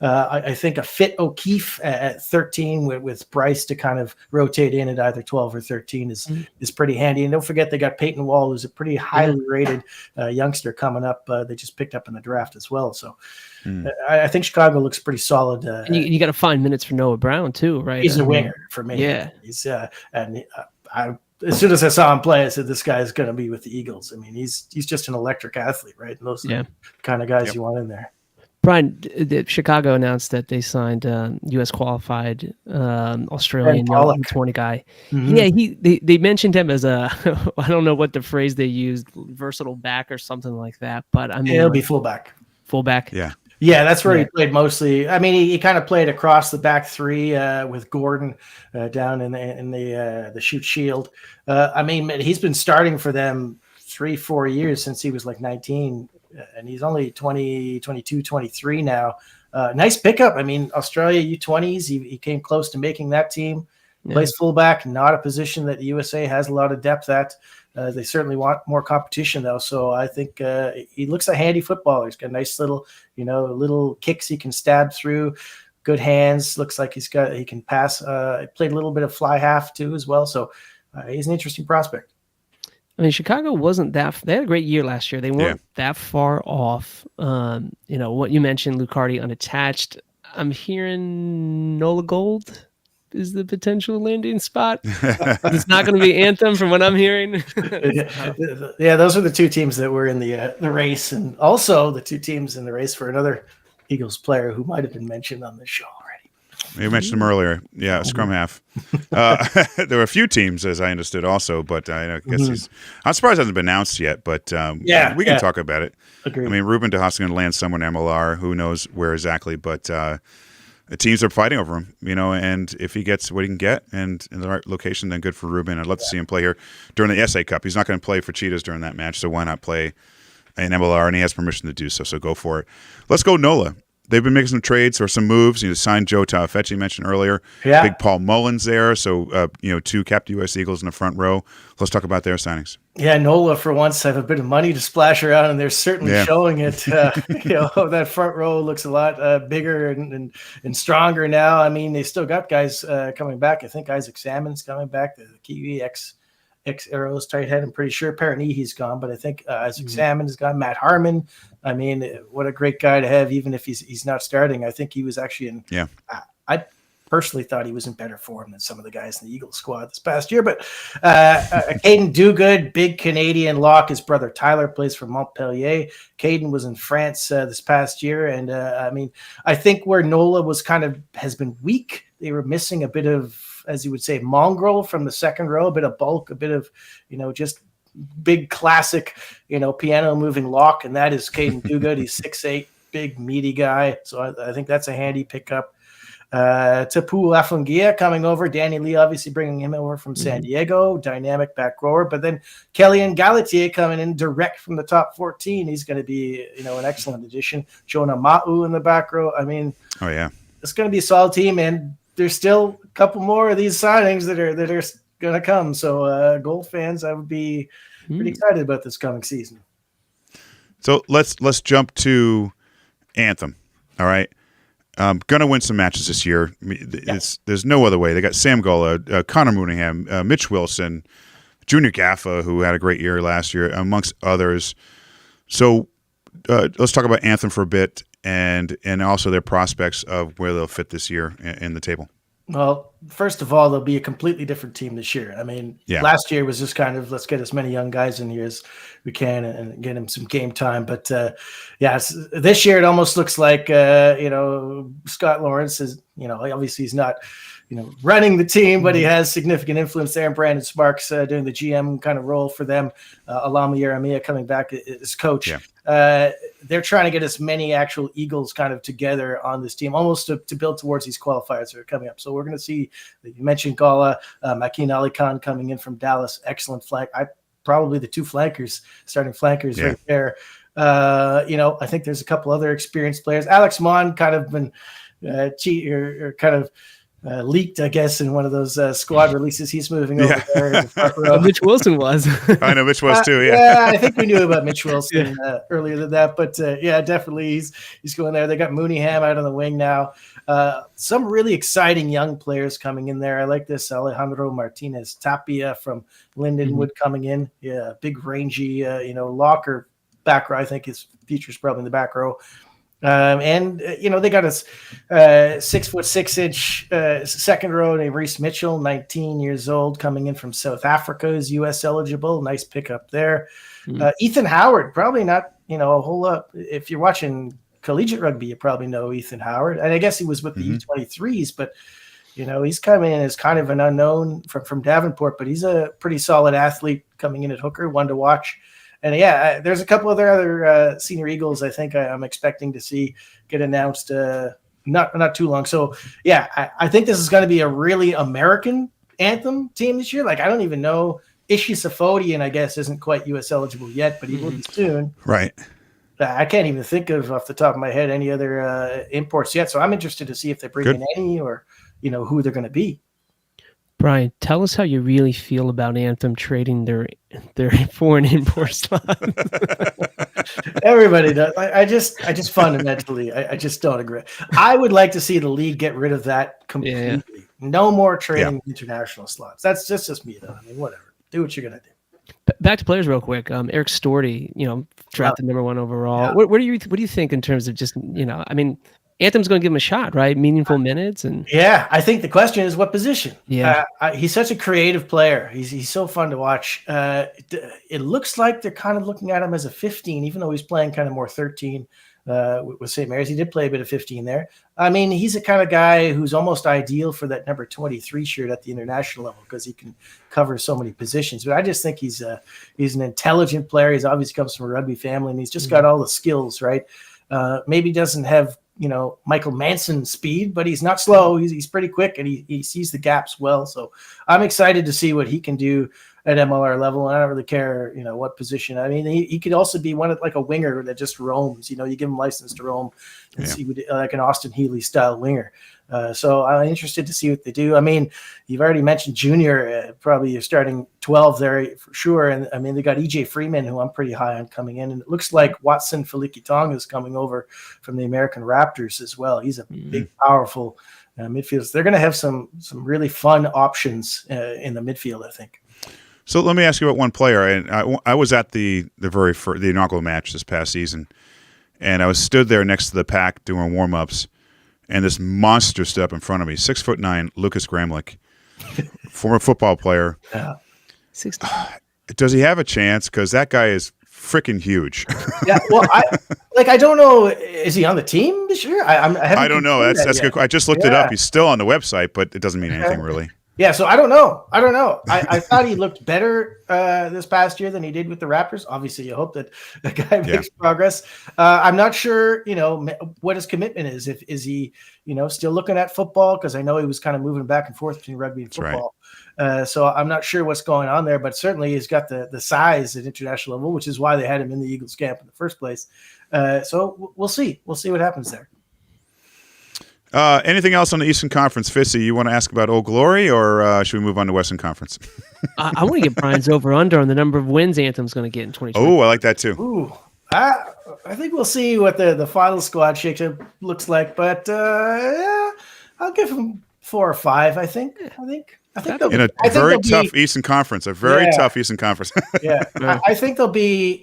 I think a fit O'Keefe at 13 with Bryce to kind of rotate in at either 12 or 13 is pretty handy. And don't forget, they got Peyton Wall, who's a pretty highly rated youngster coming up. They just picked up in the draft as well. So I think Chicago looks pretty solid. And you got to find minutes for Noah Brown too, right? He's a winger for me. Yeah. He's as soon as I saw him play, I said, this guy's going to be with the Eagles. I mean, he's just an electric athlete, right? And those are the kind of guys you want in there. Bryan, Chicago announced that they signed U.S. qualified Australian 20 guy. Mm-hmm. Yeah, they mentioned him as a I don't know what the phrase they used, versatile back or something like that. But I mean, he'll be fullback. Fullback. Yeah, that's where he played mostly. I mean, he kind of played across the back three with Gordon down in the shoot shield. I mean, he's been starting for them 3-4 years since he was like 19. And he's only 20, 22, 23 now. Nice pickup. I mean, Australia U20s, he came close to making that team. Plays fullback, not a position that the USA has a lot of depth at. They certainly want more competition, though. So I think he looks a handy footballer. He's got nice little kicks he can stab through. Good hands. Looks like he can pass. Played a little bit of fly half, too, as well. So he's an interesting prospect. I mean, Chicago wasn't they had a great year last year. They weren't that far off. What you mentioned, Luke Carty unattached. I'm hearing Nola Gold is the potential landing spot. It's not going to be Anthem from what I'm hearing. Yeah, those are the two teams that were in the race, and also the two teams in the race for another Eagles player who might have been mentioned on this show already. You mentioned him earlier. Yeah, scrum half. There were a few teams, as I understood, also, but I guess I'm surprised it hasn't been announced yet, but we can talk about it. Agreed. I mean, Ruben DeHaas is going to land somewhere in MLR. Who knows where exactly, but the teams are fighting over him, and if he gets what he can get and in the right location, then good for Ruben. I'd love to see him play here during the SA Cup. He's not going to play for Cheetahs during that match, so why not play in MLR? And he has permission to do so go for it. Let's go NOLA. They've been making some trades or some moves. Signed Joe Taufechi, mentioned earlier. Yeah. Big Paul Mullins there. So, two capped U.S. Eagles in the front row. Let's talk about their signings. Yeah, NOLA for once have a bit of money to splash around, and they're certainly showing it. That front row looks a lot bigger and stronger now. I mean, they still got guys coming back. I think Isaac Salmon's coming back, the Kiwi ex-Arrows tight head. I'm pretty sure Paranihi's gone, but I think Isaac Salmon has gone. Matt Harmon. I mean, what a great guy to have, even if he's not starting. I think he was actually in. Yeah. I personally thought he was in better form than some of the guys in the Eagles squad this past year. But Caden Duguid, big Canadian lock. His brother Tyler plays for Montpellier. Caden was in France this past year, and I think where NOLA has been weak. They were missing a bit of, as you would say, mongrel from the second row, a bit of bulk, a bit of, just big classic, piano moving lock. And that is Caden Duguid. He's 6'8", big, meaty guy. So I think that's a handy pickup. Tapu Afungia coming over. Danny Lee obviously bringing him over from San Diego, dynamic back rower. But then Kellyan Galatier coming in direct from the top 14. He's going to be, an excellent addition. Jonah Ma'u in the back row. I mean, it's going to be a solid team, and there's still a couple more of these signings that are going to come. So Gold fans, I would be pretty excited about this coming season. So let's jump to Anthem. All right. Gonna win some matches this year. There's no other way. They got Sam Gola, Connor Mooneyham, Mitch Wilson, Junior Gaffa, who had a great year last year, amongst others. So let's talk about Anthem for a bit, and also their prospects of where they'll fit this year in the table. Well, first of all, they'll be a completely different team this year. I mean, last year was just kind of, let's get as many young guys in here as we can and get them some game time. But this year it almost looks like, Scott Lawrence is, obviously he's not, running the team, but he has significant influence there. And Brandon Sparks doing the GM kind of role for them. Alama Yaramia coming back as coach. Yeah. They're trying to get as many actual Eagles kind of together on this team, almost to build towards these qualifiers that are coming up. So we're going to see, you mentioned Gala, Makin Ali Khan coming in from Dallas, excellent flank. Probably the two starting flankers right there. I think there's a couple other experienced players. Alex Mon kind of been leaked, I guess, in one of those squad releases. He's moving over there. Mitch Wilson was. I know Mitch was too. I think we knew about Mitch Wilson earlier than that, but definitely he's going there. They got Mooneyham out on the wing now. Some really exciting young players coming in there. I like this Alejandro Martinez Tapia from Lindenwood coming in. Yeah, big rangy, locker back row. I think his future's probably in the back row. They got a 6'6" second row named Reese Mitchell, 19 years old, coming in from South Africa, is US eligible. Nice pickup there. Ethan Howard, probably not, a whole lot. If you're watching collegiate rugby, you probably know Ethan Howard. And I guess he was with the U23s, but he's coming in as kind of an unknown from Davenport, but he's a pretty solid athlete coming in at hooker, one to watch. And there's a couple other senior Eagles I think I'm expecting to see get announced not too long. So I think this is going to be a really American Anthem team this year. Like, I don't even know. Ishi Safodian, I guess, isn't quite US eligible yet, but he will be soon. Right. I can't even think of off the top of my head any other imports yet. So I'm interested to see if they bring in any or who they're going to be. Bryan, tell us how you really feel about Anthem trading their foreign import slot. Everybody does. I just fundamentally, I just don't agree. I would like to see the league get rid of that completely. Yeah. No more trading international slots. That's just me, though. I mean, whatever. Do what you're gonna do. Back to players real quick. Eric Storty, drafted number 1 overall. Yeah. What do you think in terms of just Anthem's going to give him a shot, right? Meaningful minutes, and I think the question is what position. Yeah, he's such a creative player. He's so fun to watch. It looks like they're kind of looking at him as a 15, even though he's playing kind of more 13 with St. Mary's. He did play a bit of 15 there. I mean, he's a kind of guy who's almost ideal for that number 23 shirt at the international level because he can cover so many positions. But I just think he's an intelligent player. He's obviously comes from a rugby family, and he's just got all the skills, right? Maybe doesn't have Michael Manson speed, but he's not slow. He's pretty quick, and he sees the gaps well. So I'm excited to see what he can do at MLR level. And I don't really care, what position. I mean, he could also be like a winger that just roams. You give him license to roam and see like an Austin Healy style winger. So I'm interested to see what they do. I mean, you've already mentioned Junior, probably you're starting 12 there for sure. And I mean, they got EJ Freeman, who I'm pretty high on coming in. And it looks like Watson Feliki-Tonga is coming over from the American Raptors as well. He's a big, powerful midfielder. They're going to have some really fun options in the midfield, I think. So let me ask you about one player. And I was at the inaugural match this past season, and I was stood there next to the pack doing warm-ups. And this monster stood up in front of me, 6'9", Lucas Gramlich, former football player. Yeah. Does he have a chance? Because that guy is freaking huge. Yeah. Well, I don't know. Is he on the team this year? I don't know. That's good. I just looked it up. He's still on the website, but it doesn't mean anything really. Yeah, so I don't know. I thought he looked better this past year than he did with the Raptors. Obviously, you hope that the guy makes progress. I'm not sure, what his commitment is. Is he, still looking at football? Because I know he was kind of moving back and forth between rugby and football. Right. So I'm not sure what's going on there, but certainly he's got the size at international level, which is why they had him in the Eagles camp in the first place. So we'll see. We'll see what happens there. Anything else on the Eastern Conference, Fitzy? You want to ask about Old Glory, or should we move on to Western Conference? I want to get Bryan's over/under on the number of wins Anthem's going to get in 2020. Oh, I like that too. Ooh, I think we'll see what the final squad shakeup looks like, but I'll give him 4 or 5. I think in a very tough Eastern Conference, a very tough Eastern Conference. Yeah, I think they'll be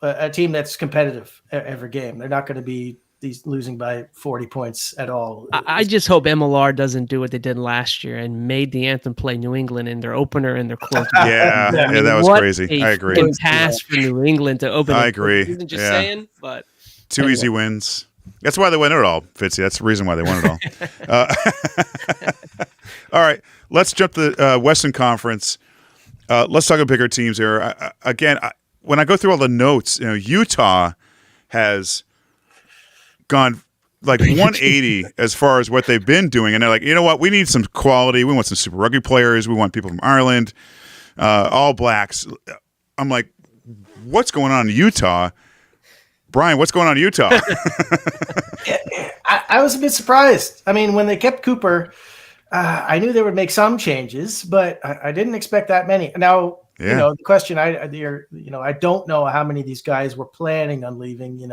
a team that's competitive every game. They're not going to be these losing by 40 points at all. I just hope MLR doesn't do what they did last year and made the Anthem play New England in their opener and their closer. Yeah, that was crazy. I agree. Pass for New England to open. I agree. Just saying, but 2 easy wins. That's why they win it all, Fitzy. That's the reason why they won it all. All right, let's jump to the Western Conference. Let's talk about bigger teams here. When I go through all the notes, Utah has gone like 180 as far as what they've been doing, and they're like, you know what, we need some quality. We want some Super Rugby players. We want people from Ireland, All Blacks. I'm like, what's going on in Utah? Bryan, what's going on in Utah? I was a bit surprised. I mean, when they kept Cooper, I knew they would make some changes, but I didn't expect that many. Now, the question I don't know how many of these guys were planning on leaving.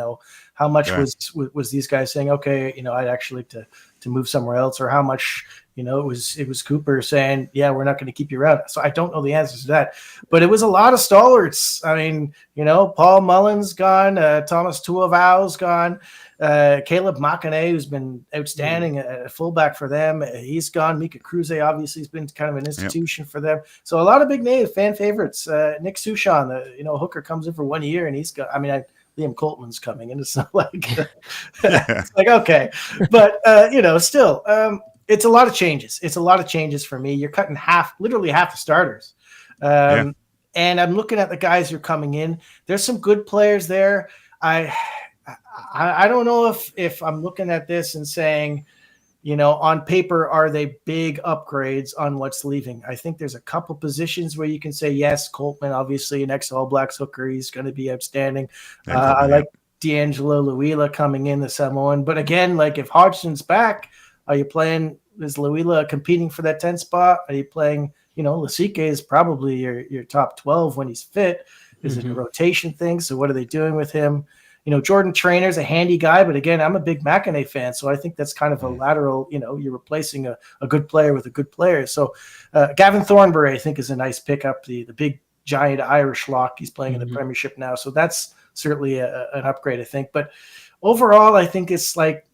How much was these guys saying, okay, I'd actually like to move somewhere else, or how much, it was Cooper saying, yeah, we're not going to keep you around. So I don't know the answers to that, but it was a lot of stalwarts. I mean, Paul Mullen's gone, Thomas Tuavau's gone, Caleb Makane, who's been outstanding at fullback for them, he's gone. Mika Cruze obviously has been kind of an institution for them. So a lot of big names, fan favorites. Nick Sushan, hooker, comes in for 1 year, and he's got. I mean, Liam Coltman's coming, and it's not like it's like okay, but still, it's a lot of changes. It's a lot of changes for me. You're cutting literally half the starters, and I'm looking at the guys who are coming in. There's some good players there. I don't know if I'm looking at this and saying, on paper, are they big upgrades on what's leaving? I think there's a couple positions where you can say, yes, Coltman, obviously an ex-All Blacks hooker. He's going to be outstanding. I like D'Angelo Luila coming in, the Samoan. But again, like if Hodgson's back, are you playing, is Luila competing for that 10 spot? Are you playing, Lasike is probably your top 12 when he's fit. Is it a rotation thing? So what are they doing with him? Jordan Trainer's a handy guy, but again, I'm a big Makane fan, so I think that's kind of a lateral, you're replacing a good player with a good player. So Gavin Thornbury, I think, is a nice pickup, the big giant Irish lock. He's playing in the Premiership now, so that's certainly an upgrade, I think. But overall, I think it's like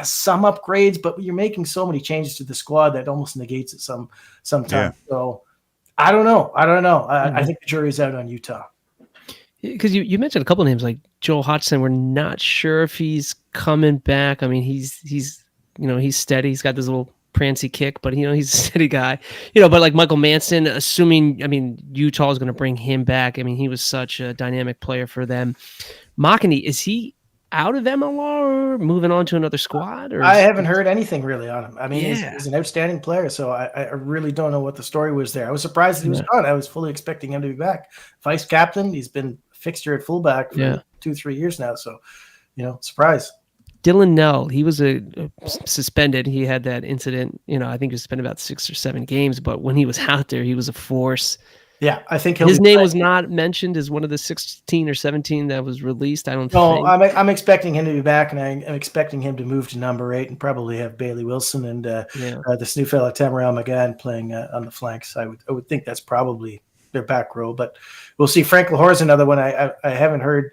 some upgrades, but you're making so many changes to the squad that almost negates it sometimes. Yeah. So I don't know. I think the jury's out on Utah. Because you mentioned a couple of names like Joel Hodgson. We're not sure if he's coming back. I mean, he's steady. He's got this little prancy kick, but he's a steady guy. But like Michael Manson, assuming Utah is going to bring him back. I mean, he was such a dynamic player for them. Makane, is he out of MLR, moving on to another squad? Or I haven't heard anything really on him. I mean, he's an outstanding player, so I really don't know what the story was there. I was surprised that he was gone. I was fully expecting him to be back. Vice captain, he's been fixture at fullback for 2-3 years now. So, surprise. Dylan Nell, he was suspended. He had that incident, I think he was suspended about 6 or 7 games, but when he was out there, he was a force. Yeah, I think his name was not mentioned as one of the 16 or 17 that was released. I don't think. No, I'm expecting him to be back, and I'm expecting him to move to number 8 and probably have Bailey Wilson and this new fella Tamaral McGann playing on the flanks. I would think that's probably their back row, but we'll see. Frank Lahore's another one I haven't heard,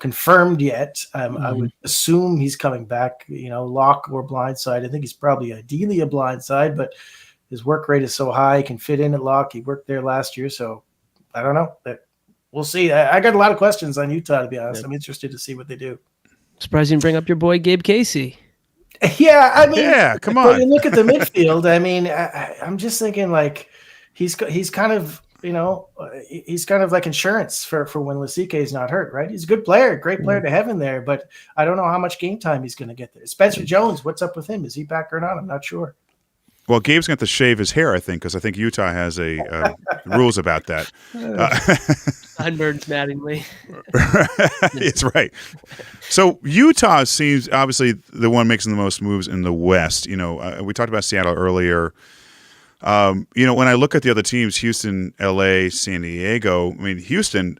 confirmed yet. I would assume he's coming back, lock or blindside. I think he's probably ideally a blindside, but his work rate is so high, he can fit in at lock. He worked there last year, so I don't know. We'll see. I got a lot of questions on Utah, to be honest. I'm interested to see what they do. Surprised you didn't bring up your boy Gabe Casey. Yeah, I mean, Yeah, come when you on. look at the midfield, I mean, I'm just thinking like he's kind of he's kind of like insurance for when Lasike is not hurt, right? He's a good player, great player to have in there, but I don't know how much game time he's going to get there. Spencer Jones, what's up with him? Is he back or not? I'm not sure. Well, Gabe's going to have to shave his hair, I think, because I think Utah has a rules about that. Sunburns Mattingly. It's right. So Utah seems obviously the one making the most moves in the West. We talked about Seattle earlier. When I look at the other teams, Houston, LA, San Diego, I mean, Houston,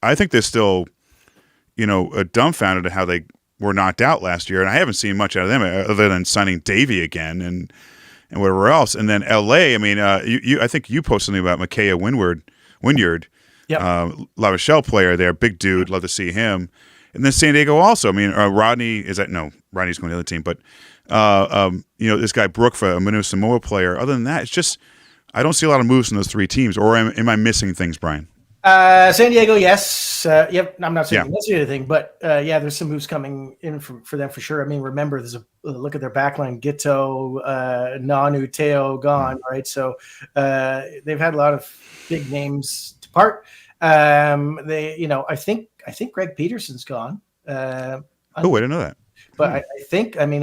I think they're still, dumbfounded at how they were knocked out last year. And I haven't seen much out of them other than signing Davey again and whatever else. And then LA, I mean, I think you posted something about Micaiah Wynyard, Yep. La Rochelle player there, big dude, love to see him. And then San Diego also. I mean, Rodney's going to the other team, but this guy Brook for a Manu Samoa player. Other than that, it's just I don't see a lot of moves in those three teams. Or am I missing things, Bryan? San Diego, yes. Yep. I'm not saying that's anything, but there's some moves coming in for them for sure. I mean, remember, there's a look at their backline: Gito, Nanu, Teo gone, right? So they've had a lot of big names depart. I think Greg Peterson's gone. I didn't know that. But I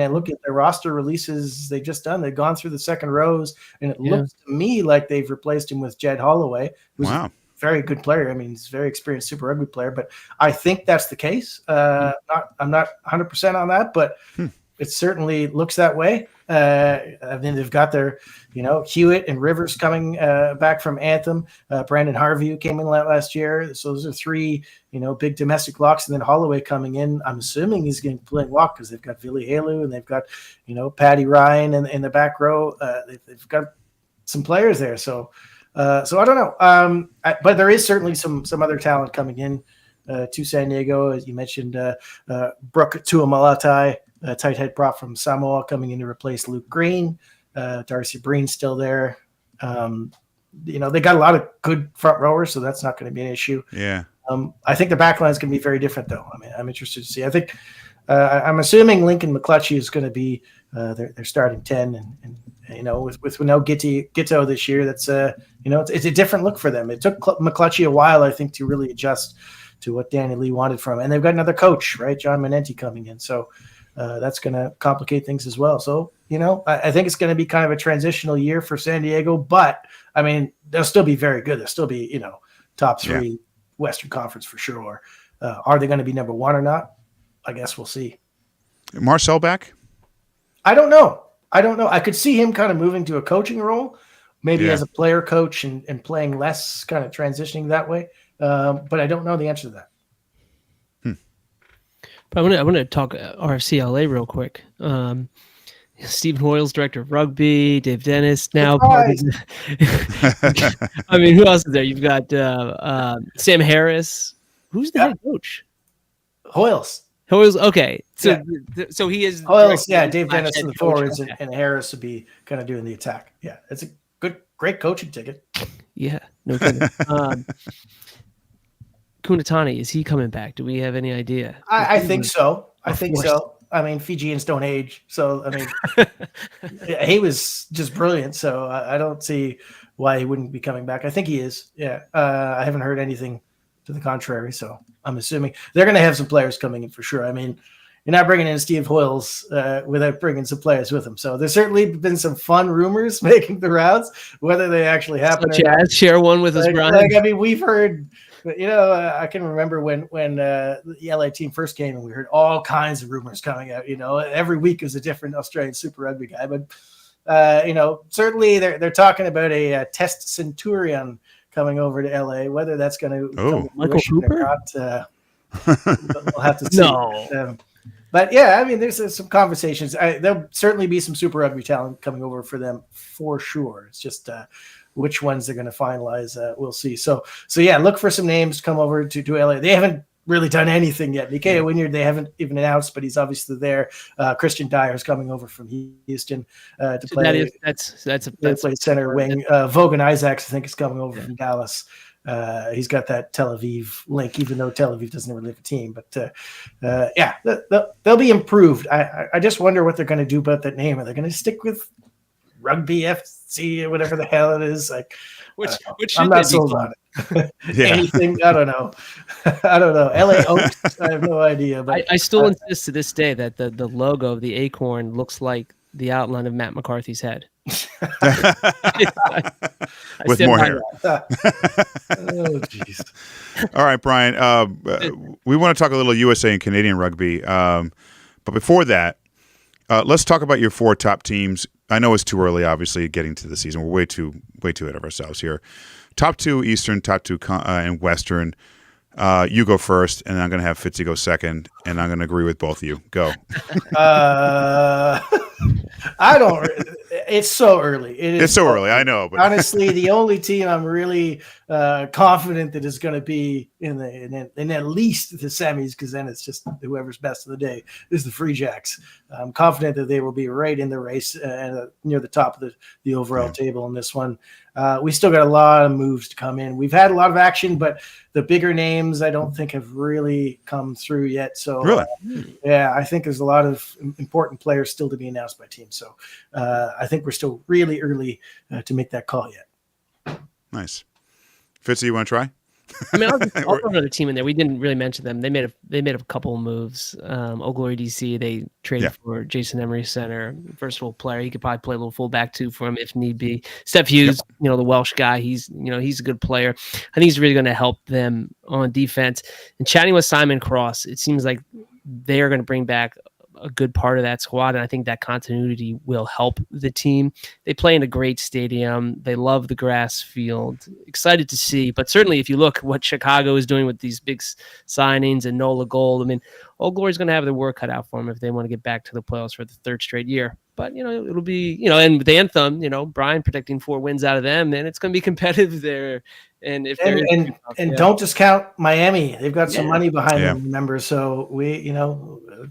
look at their roster releases they've just done. They've gone through the second rows, and it looks to me like they've replaced him with Jed Holloway, who's a very good player. I mean, he's a very experienced Super Rugby player, but I think that's the case. I'm not 100% on that, but it certainly looks that way. I mean, they've got their, Hewitt and Rivers coming back from Anthem. Brandon Harvey, who came in last year. So those are three, big domestic locks. And then Holloway coming in. I'm assuming he's going to play lock because they've got Billy Halu and they've got, Paddy Ryan in the back row. They've got some players there. So I don't know. But there is certainly some other talent coming in to San Diego. As you mentioned, Brooke Tuamalatai, tight head prop from Samoa, coming in to replace Luke Green. Darcy Breen's still there. They got a lot of good front rowers, so that's not going to be an issue. Yeah. I think the back line is going to be very different, though. I mean, I'm interested to see. I think I'm assuming Lincoln McClutchy is going to be their starting 10, and with no Gito this year, that's it's a different look for them. It took McClutchy a while, I think, to really adjust to what Danny Lee wanted from him. And they've got another coach, right, John Manenti, coming in, so that's going to complicate things as well. So I think it's going to be kind of a transitional year for San Diego, but I mean, they'll still be very good. They'll still be top three Western Conference for sure. Are they going to be number one or not? I guess we'll see. Marcel back? I don't know. I could see him kind of moving to a coaching role, maybe as a player coach and playing less, kind of transitioning that way. But I don't know the answer to that. But I want to talk RFCLA real quick. Stephen Hoyle's director of rugby, Dave Dennis now. I mean, who else is there? You've got Sam Harris. Who's the head coach? Hoyles. Okay. So he is Hoyles. Yeah, Dave Dennis in the forwards, and Harris would be kind of doing the attack. Yeah, it's a great coaching ticket. Yeah, no kidding. Kunatani, is he coming back? Do we have any idea? I think so. I mean, Fijians don't age. So, I mean, he was just brilliant. So I don't see why he wouldn't be coming back. I think he is. Yeah. I haven't heard anything to the contrary. So I'm assuming they're going to have some players coming in for sure. I mean, you're not bringing in Steve Hoyles without bringing some players with him. So there's certainly been some fun rumors making the rounds, whether they actually happen. Share one with us, Bryan. I mean, we've heard. But, I can remember when the LA team first came and we heard all kinds of rumors coming out. Every week is a different Australian Super Rugby guy. But, certainly they're talking about a test Centurion coming over to LA. Whether that's going to Michael Cooper? we'll have to see. No. But, yeah, I mean, there's some conversations. There'll certainly be some Super Rugby talent coming over for them for sure. It's just which ones they're going to finalize, we'll see. So yeah, look for some names to come over to LA. They haven't really done anything yet. Micaiah Wynyard, they haven't even announced, but he's obviously there. Christian Dyer is coming over from Houston to play. That's play center wing. Vogan Isaacs, I think, is coming over from Dallas. He's got that Tel Aviv link, even though Tel Aviv doesn't really have a team. But they'll be improved. I just wonder what they're going to do about that name. Are they going to stick with Rugby FC or whatever the hell it is? Like, which I'm not sold on it. Anything? I don't know. LA Oaks. I have no idea. But I still insist to this day that the logo of the acorn looks like the outline of Matt McCarthy's head. With more hair. Oh, jeez. All right, Bryan. We want to talk a little USA and Canadian rugby. But before that, let's talk about your 4 top teams. I know it's too early, obviously, getting to the season. We're way too ahead of ourselves here. Top 2 Eastern, top 2 and Western. You go first, and I'm going to have Fitzy go second, and I'm going to agree with both of you. Go. I don't. It's so early. It's so early. I know, but honestly, the only team I'm really confident that is going to be in at least the semis, because then it's just whoever's best of the day, is the Free Jacks. I'm confident that they will be right in the race and near the top of the overall table in this one. We still got a lot of moves to come in. We've had a lot of action, but the bigger names I don't think have really come through yet. So really, I think there's a lot of important players still to be announced by teams. So I think we're still really early to make that call yet. Nice. Fitzy, you want to try? I mean, I'll throw another team in there. We didn't really mention them. They made a couple of moves. Old Glory DC, they traded for Jason Emery center, versatile player. He could probably play a little fullback too for him if need be. Steph Hughes, the Welsh guy, he's a good player. I think he's really going to help them on defense. And chatting with Simon Cross, it seems like they are going to bring back a good part of that squad, and I think that continuity will help the team. They play in a great stadium. They love the grass field. Excited to see, but certainly if you look what Chicago is doing with these big signings and Nola Gold, I mean, Old Glory's going to have their work cut out for them if they want to get back to the playoffs for the 3rd straight year. But, it'll be, and with the anthem, Bryan predicting 4 wins out of them, and it's going to be competitive there. And if don't discount Miami. They've got some money behind them, remember. So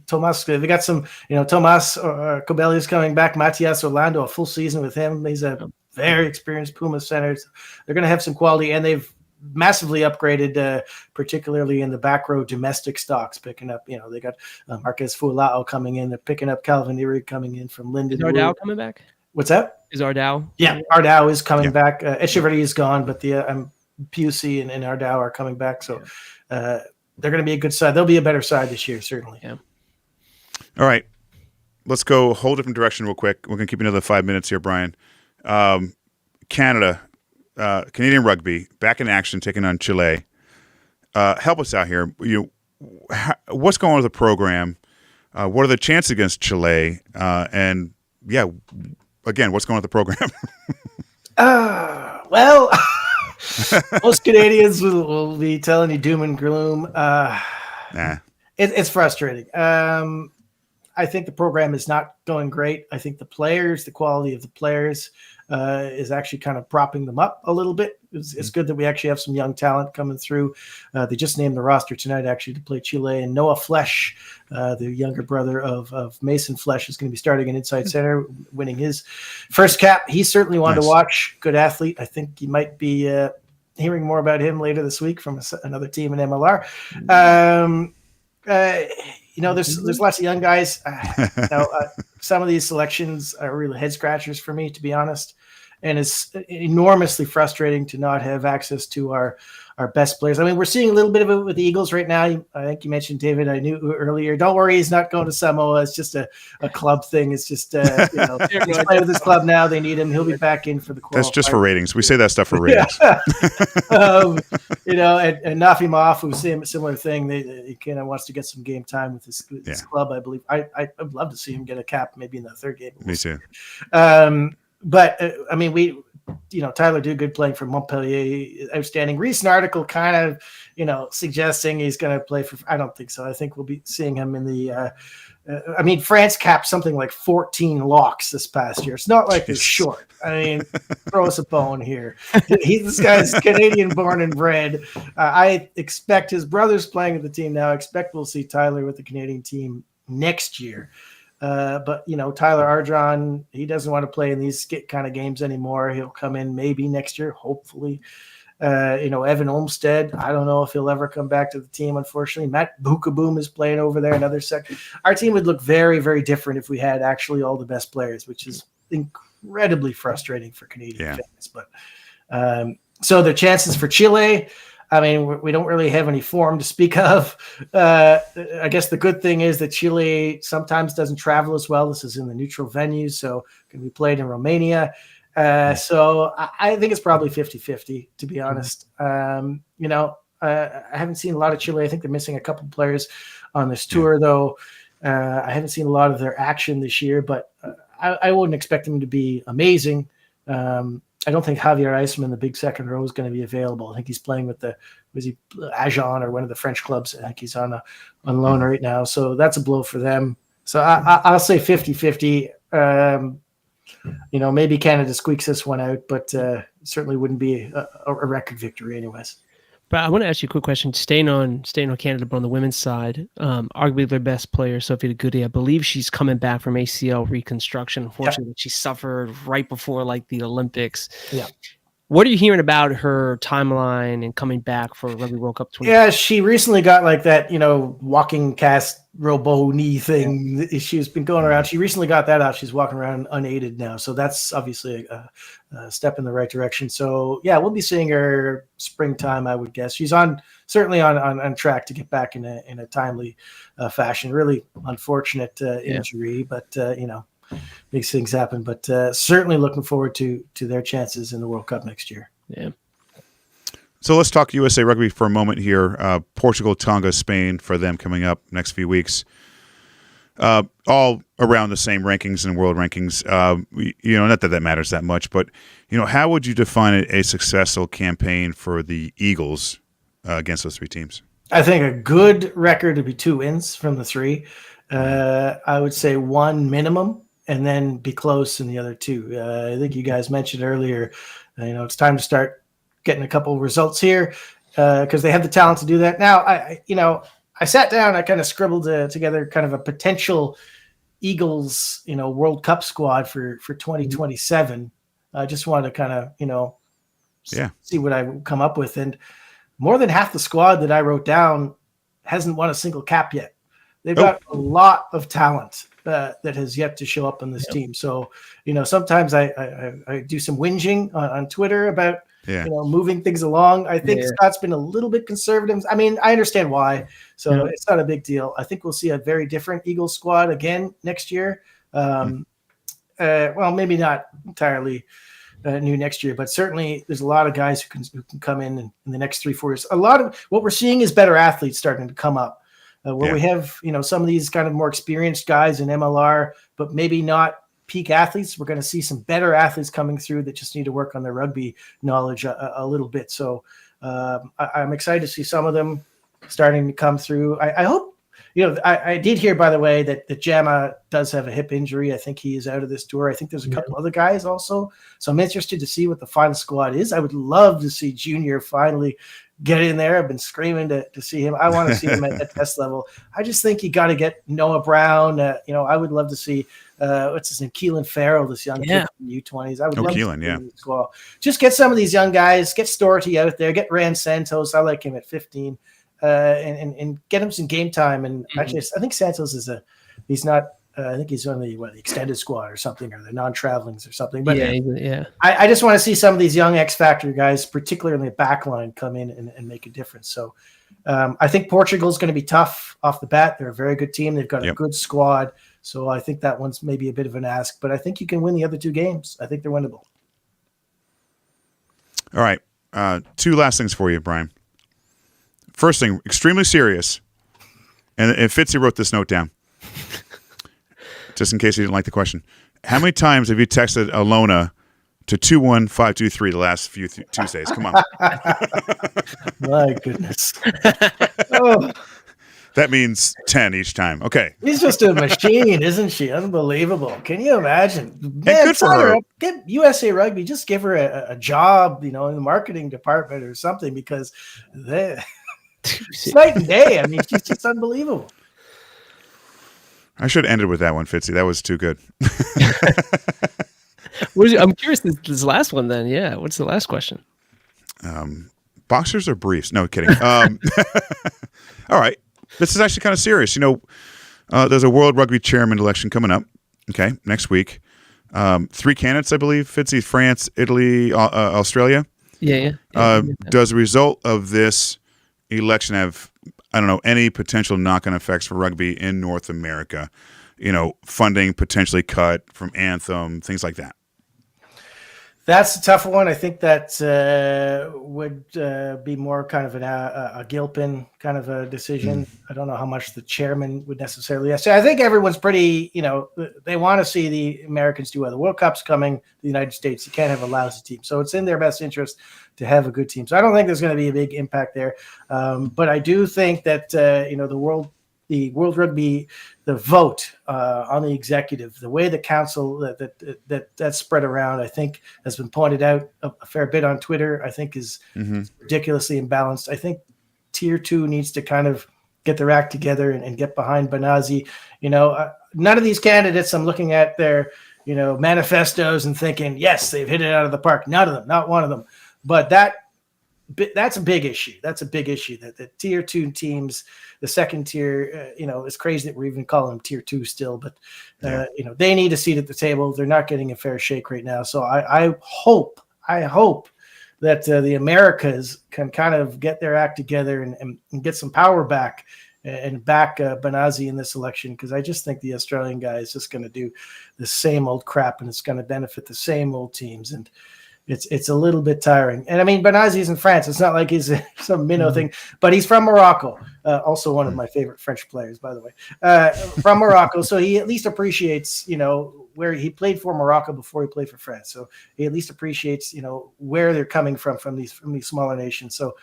Tomas, they got some, Tomas Cobelli is coming back. Matias Orlando, a full season with him. He's a very experienced Puma center. They're going to have some quality, and they've massively upgraded, particularly in the back row domestic stocks, picking up, they got Marquez Fulao coming in. They're picking up Calvin Erie coming in from Linden. Is Ardao coming back? What's that? Is Ardao? Yeah, Ardao is coming back. Echeverry is gone, but the Pusey and Ardao are coming back. So they're going to be a good side. They'll be a better side this year, certainly. Yeah. All right. Let's go a whole different direction real quick. We're going to keep another 5 minutes here, Bryan. Canada, Canadian rugby, back in action, taking on Chile. Help us out here. What's going on with the program? What are the chances against Chile? And, again, what's going on with the program? Well, most Canadians will be telling you doom and gloom. It's frustrating. I think the program is not going great. I think the quality of the players is actually kind of propping them up a little bit. It's good that we actually have some young talent coming through. They just named the roster tonight actually to play Chile, and Noah Flesch, the younger brother of Mason Flesch, is going to be starting an inside center, winning his first cap. He's certainly one to watch. Good athlete. I think you might be hearing more about him later this week from another team in MLR. There's lots of young guys. Some of these selections are really head scratchers for me, to be honest. And it's enormously frustrating to not have access to our best players. I mean, we're seeing a little bit of it with the Eagles right now. I think you mentioned David. I knew earlier. Don't worry, he's not going to Samoa. It's just a club thing. It's just he's playing with his club now. They need him. He'll be back in for the qualifier. That's just for ratings. We say that stuff for ratings. And Nafimov, who's saying a similar thing. He kind of wants to get some game time with his club, I believe. I'd love to see him get a cap maybe in the 3rd game. Me too. But Tyler Dugood playing for Montpellier, outstanding. Reese Nardicle kind of, suggesting he's going to play for. I don't think so. I think we'll be seeing him in the. France capped something like 14 locks this past year. It's not like they're short. I mean, throw us a bone here. This guy's Canadian born and bred. I expect his brother's playing with the team now. I expect we'll see Tyler with the Canadian team next year. But Tyler Ardron, he doesn't want to play in these kind of games anymore. He'll come in maybe next year, hopefully. Evan Olmstead, I don't know if he'll ever come back to the team, unfortunately. Matt Bukaboom is playing over there, another second. Our team would look very, very different if we had actually all the best players, which is incredibly frustrating for Canadian fans. But so the chances for Chile, I mean, we don't really have any form to speak of. I guess the good thing is that Chile sometimes doesn't travel as well. This is in the neutral venues, so can be played in Romania. So I think it's probably 50-50, to be honest. I haven't seen a lot of Chile. I think they're missing a couple of players on this tour, though. I haven't seen a lot of their action this year, but I wouldn't expect them to be amazing. I don't think Javier Eisman, the big second row, is going to be available. I think he's playing with Agen or one of the French clubs. I think he's on loan right now. So that's a blow for them. So I'll say 50-50. Maybe Canada squeaks this one out, but certainly wouldn't be a record victory anyways. But I want to ask you a quick question. Staying on Canada, but on the women's side, arguably their best player, Sophie Goody, I believe she's coming back from ACL reconstruction. Unfortunately, she suffered right before the Olympics. Yeah. What are you hearing about her timeline and coming back for Rugby World Cup 20? Yeah, she recently got that, walking cast robo knee thing. Yeah. She's been going around. She recently got that out. She's walking around unaided now. So that's obviously a step in the right direction. So, yeah, we'll be seeing her springtime, I would guess. She's certainly on track to get back in a timely fashion. Really unfortunate injury, but, these things happen. But certainly looking forward to their chances in the World Cup next year. Yeah. So let's talk USA Rugby for a moment here. Portugal, Tonga, Spain for them coming up next few weeks. All around the same rankings and world rankings. Not that matters that much, but how would you define a successful campaign for the Eagles against those three teams? I think a good record would be 2 wins from the 3. I would say 1 minimum, and then be close in the other 2. I think you guys mentioned earlier, it's time to start getting a couple of results here because they have the talent to do that. Now, I sat down, I kind of scribbled together kind of a potential Eagles, World Cup squad for 2027. I just wanted to kind of, see what I would come up with. And more than half the squad that I wrote down hasn't won a single cap yet. They've got a lot of talent that has yet to show up on this team. So, sometimes I do some whinging on Twitter about, moving things along. I think Scott's been a little bit conservative. I mean, I understand why. So it's not a big deal. I think we'll see a very different Eagles squad again next year. Well, maybe not entirely new next year, but certainly there's a lot of guys who can come in the next 3-4 years. A lot of what we're seeing is better athletes starting to come up. Where we have, some of these kind of more experienced guys in MLR, but maybe not peak athletes. We're going to see some better athletes coming through that just need to work on their rugby knowledge a little bit. So I'm excited to see some of them starting to come through. I hope, I did hear, by the way, that Jama does have a hip injury. I think he is out of this tour. I think there's a couple other guys also. So I'm interested to see what the final squad is. I would love to see Junior finally get in there. I've been screaming to see him. I want to see him at test level. I just think you got to get Noah Brown. I would love to see what's his name, Keelan Farrell, this young kid from the U20s. I would love Keelan, to see as well. Just get some of these young guys. Get Storty out there. Get Rand Santos. I like him at 15, and get him some game time. And actually, I think Santos he's not. I think he's on the extended squad or something, or the non-travelings or something. But I just want to see some of these young X Factor guys, particularly in the back line, come in and make a difference. So I think Portugal is going to be tough off the bat. They're a very good team. They've got a good squad. So I think that one's maybe a bit of an ask, but I think you can win the other 2 games. I think they're winnable. All right. 2 last things for you, Bryan. First thing, extremely serious. And Fitzy wrote this note down. Just in case you didn't like the question. How many times have you texted Alona to 21523 the last few Tuesdays? Come on. My goodness. That means 10 each time. Okay. She's just a machine, isn't she? Unbelievable. Can you imagine? Man, good for her. Get USA Rugby. Just give her a job, in the marketing department or something, because it's night and day. I mean, she's just unbelievable. I should have ended with that one, Fitzy. That was too good. I'm curious, this last one then. Yeah. What's the last question? Boxers or briefs? No, kidding. All right. This is actually kind of serious. There's a World Rugby Chairman election coming up, okay, next week. 3 candidates, I believe, Fitzy, France, Italy, Australia. Yeah. Does the result of this election have, I don't know, any potential knock-on effects for rugby in North America? Funding potentially cut from Anthem, things like that. That's a tough one. I think that would be more kind of a Gilpin kind of a decision. I don't know how much the chairman would necessarily say. I think everyone's pretty, they want to see the Americans do well. The World Cup's coming, the United States. You can't have a lousy team. So it's in their best interest to have a good team. So I don't think there's going to be a big impact there. But I do think that, the World Rugby, the vote on the executive, the way the council that spread around, I think has been pointed out a fair bit on Twitter, I think is ridiculously imbalanced. I think Tier 2 needs to kind of get their act together and get behind Banazi. None of these candidates, I'm looking at their, manifestos and thinking, yes, they've hit it out of the park. None of them, not one of them. But that's a big issue. That's a big issue that the Tier 2 teams, the second tier, it's crazy that we're even calling them Tier 2 still, but they need a seat at the table. They're not getting a fair shake right now. So I hope that the Americas can kind of get their act together and get some power back and back Banazi in this election, because I just think the Australian guy is just going to do the same old crap and it's going to benefit the same old teams. And it's a little bit tiring. And I mean, Banazi's in France. It's not like he's some minnow thing, but he's from Morocco. Also one of my favorite French players, by the way, from Morocco. So he at least appreciates, where he played for Morocco before he played for France. So he at least appreciates, where they're coming from these smaller nations. So,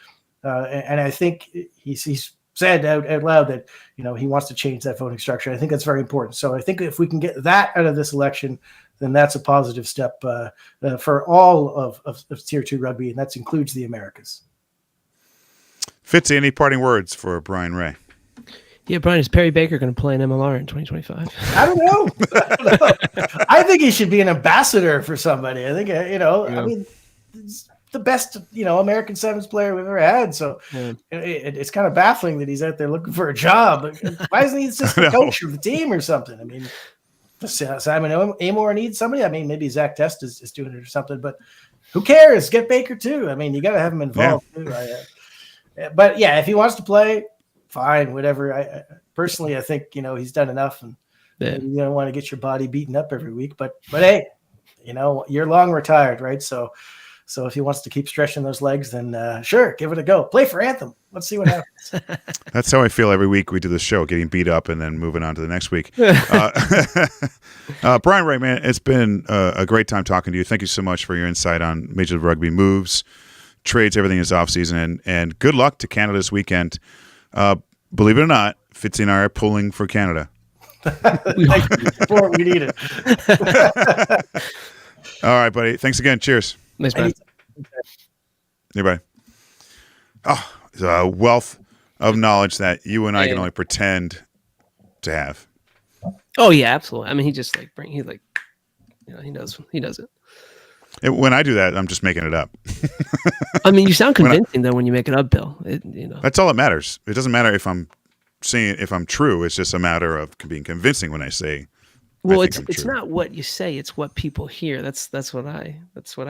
and I think he's said out loud that, he wants to change that voting structure. I think that's very important. So I think if we can get that out of this election, then that's a positive step for all of Tier 2 rugby, and that includes the Americas. Fitzy, any parting words for Bryan Ray? Yeah, Bryan, is Perry Baker going to play in MLR in 2025? I don't know. I think he should be an ambassador for somebody. I think, I mean, it's the best, American Sevens player we've ever had. So it's kind of baffling that he's out there looking for a job. Why isn't he just the coach of the team or something? I mean, Simon Amor needs somebody. I mean, maybe Zach Test is doing it or something, but who cares? Get Baker too. I mean, you got to have him involved too. But yeah, if he wants to play, fine, whatever. I personally, I think, he's done enough, and you don't want to get your body beaten up every week, but hey, you're long retired, right? So if he wants to keep stretching those legs, then sure, give it a go. Play for Anthem. Let's see what happens. That's how I feel every week we do the show, getting beat up and then moving on to the next week. Bryan Ray, man, it's been a great time talking to you. Thank you so much for your insight on Major League Rugby moves, trades, everything is offseason, and good luck to Canada this weekend. Believe it or not, Fitzy and I are pulling for Canada. We need it. All right, buddy. Thanks again. Cheers. Nice, man. Anybody? Oh, it's a wealth of knowledge that you and I can only pretend to have. Oh yeah, absolutely. I mean, he just he does it. When I do that, I'm just making it up. I mean, you sound convincing though when you make it up, Bill. That's all that matters. It doesn't matter if I'm saying if I'm true. It's just a matter of being convincing when I say. Well, it's not what you say; it's what people hear. That's what I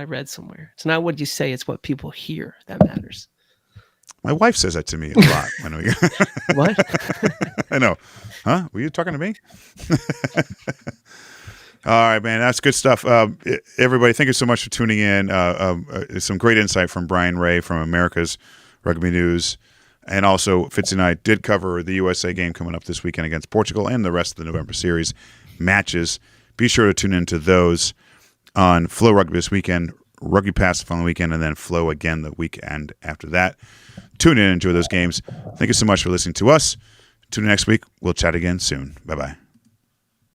read somewhere. It's not what you say; it's what people hear that matters. My wife says that to me a lot. What? I know. Huh? Were you talking to me? All right, man. That's good stuff. Everybody, thank you so much for tuning in. Some great insight from Bryan Ray from America's Rugby News. And also, Fitzy and I did cover the USA game coming up this weekend against Portugal and the rest of the November series matches. Be sure to tune into those on Flow Rugby this weekend, Rugby Pass the following weekend, and then Flow again the weekend after that. Tune in and enjoy those games. Thank you so much for listening to us. Tune in next week. We'll chat again soon. Bye-bye.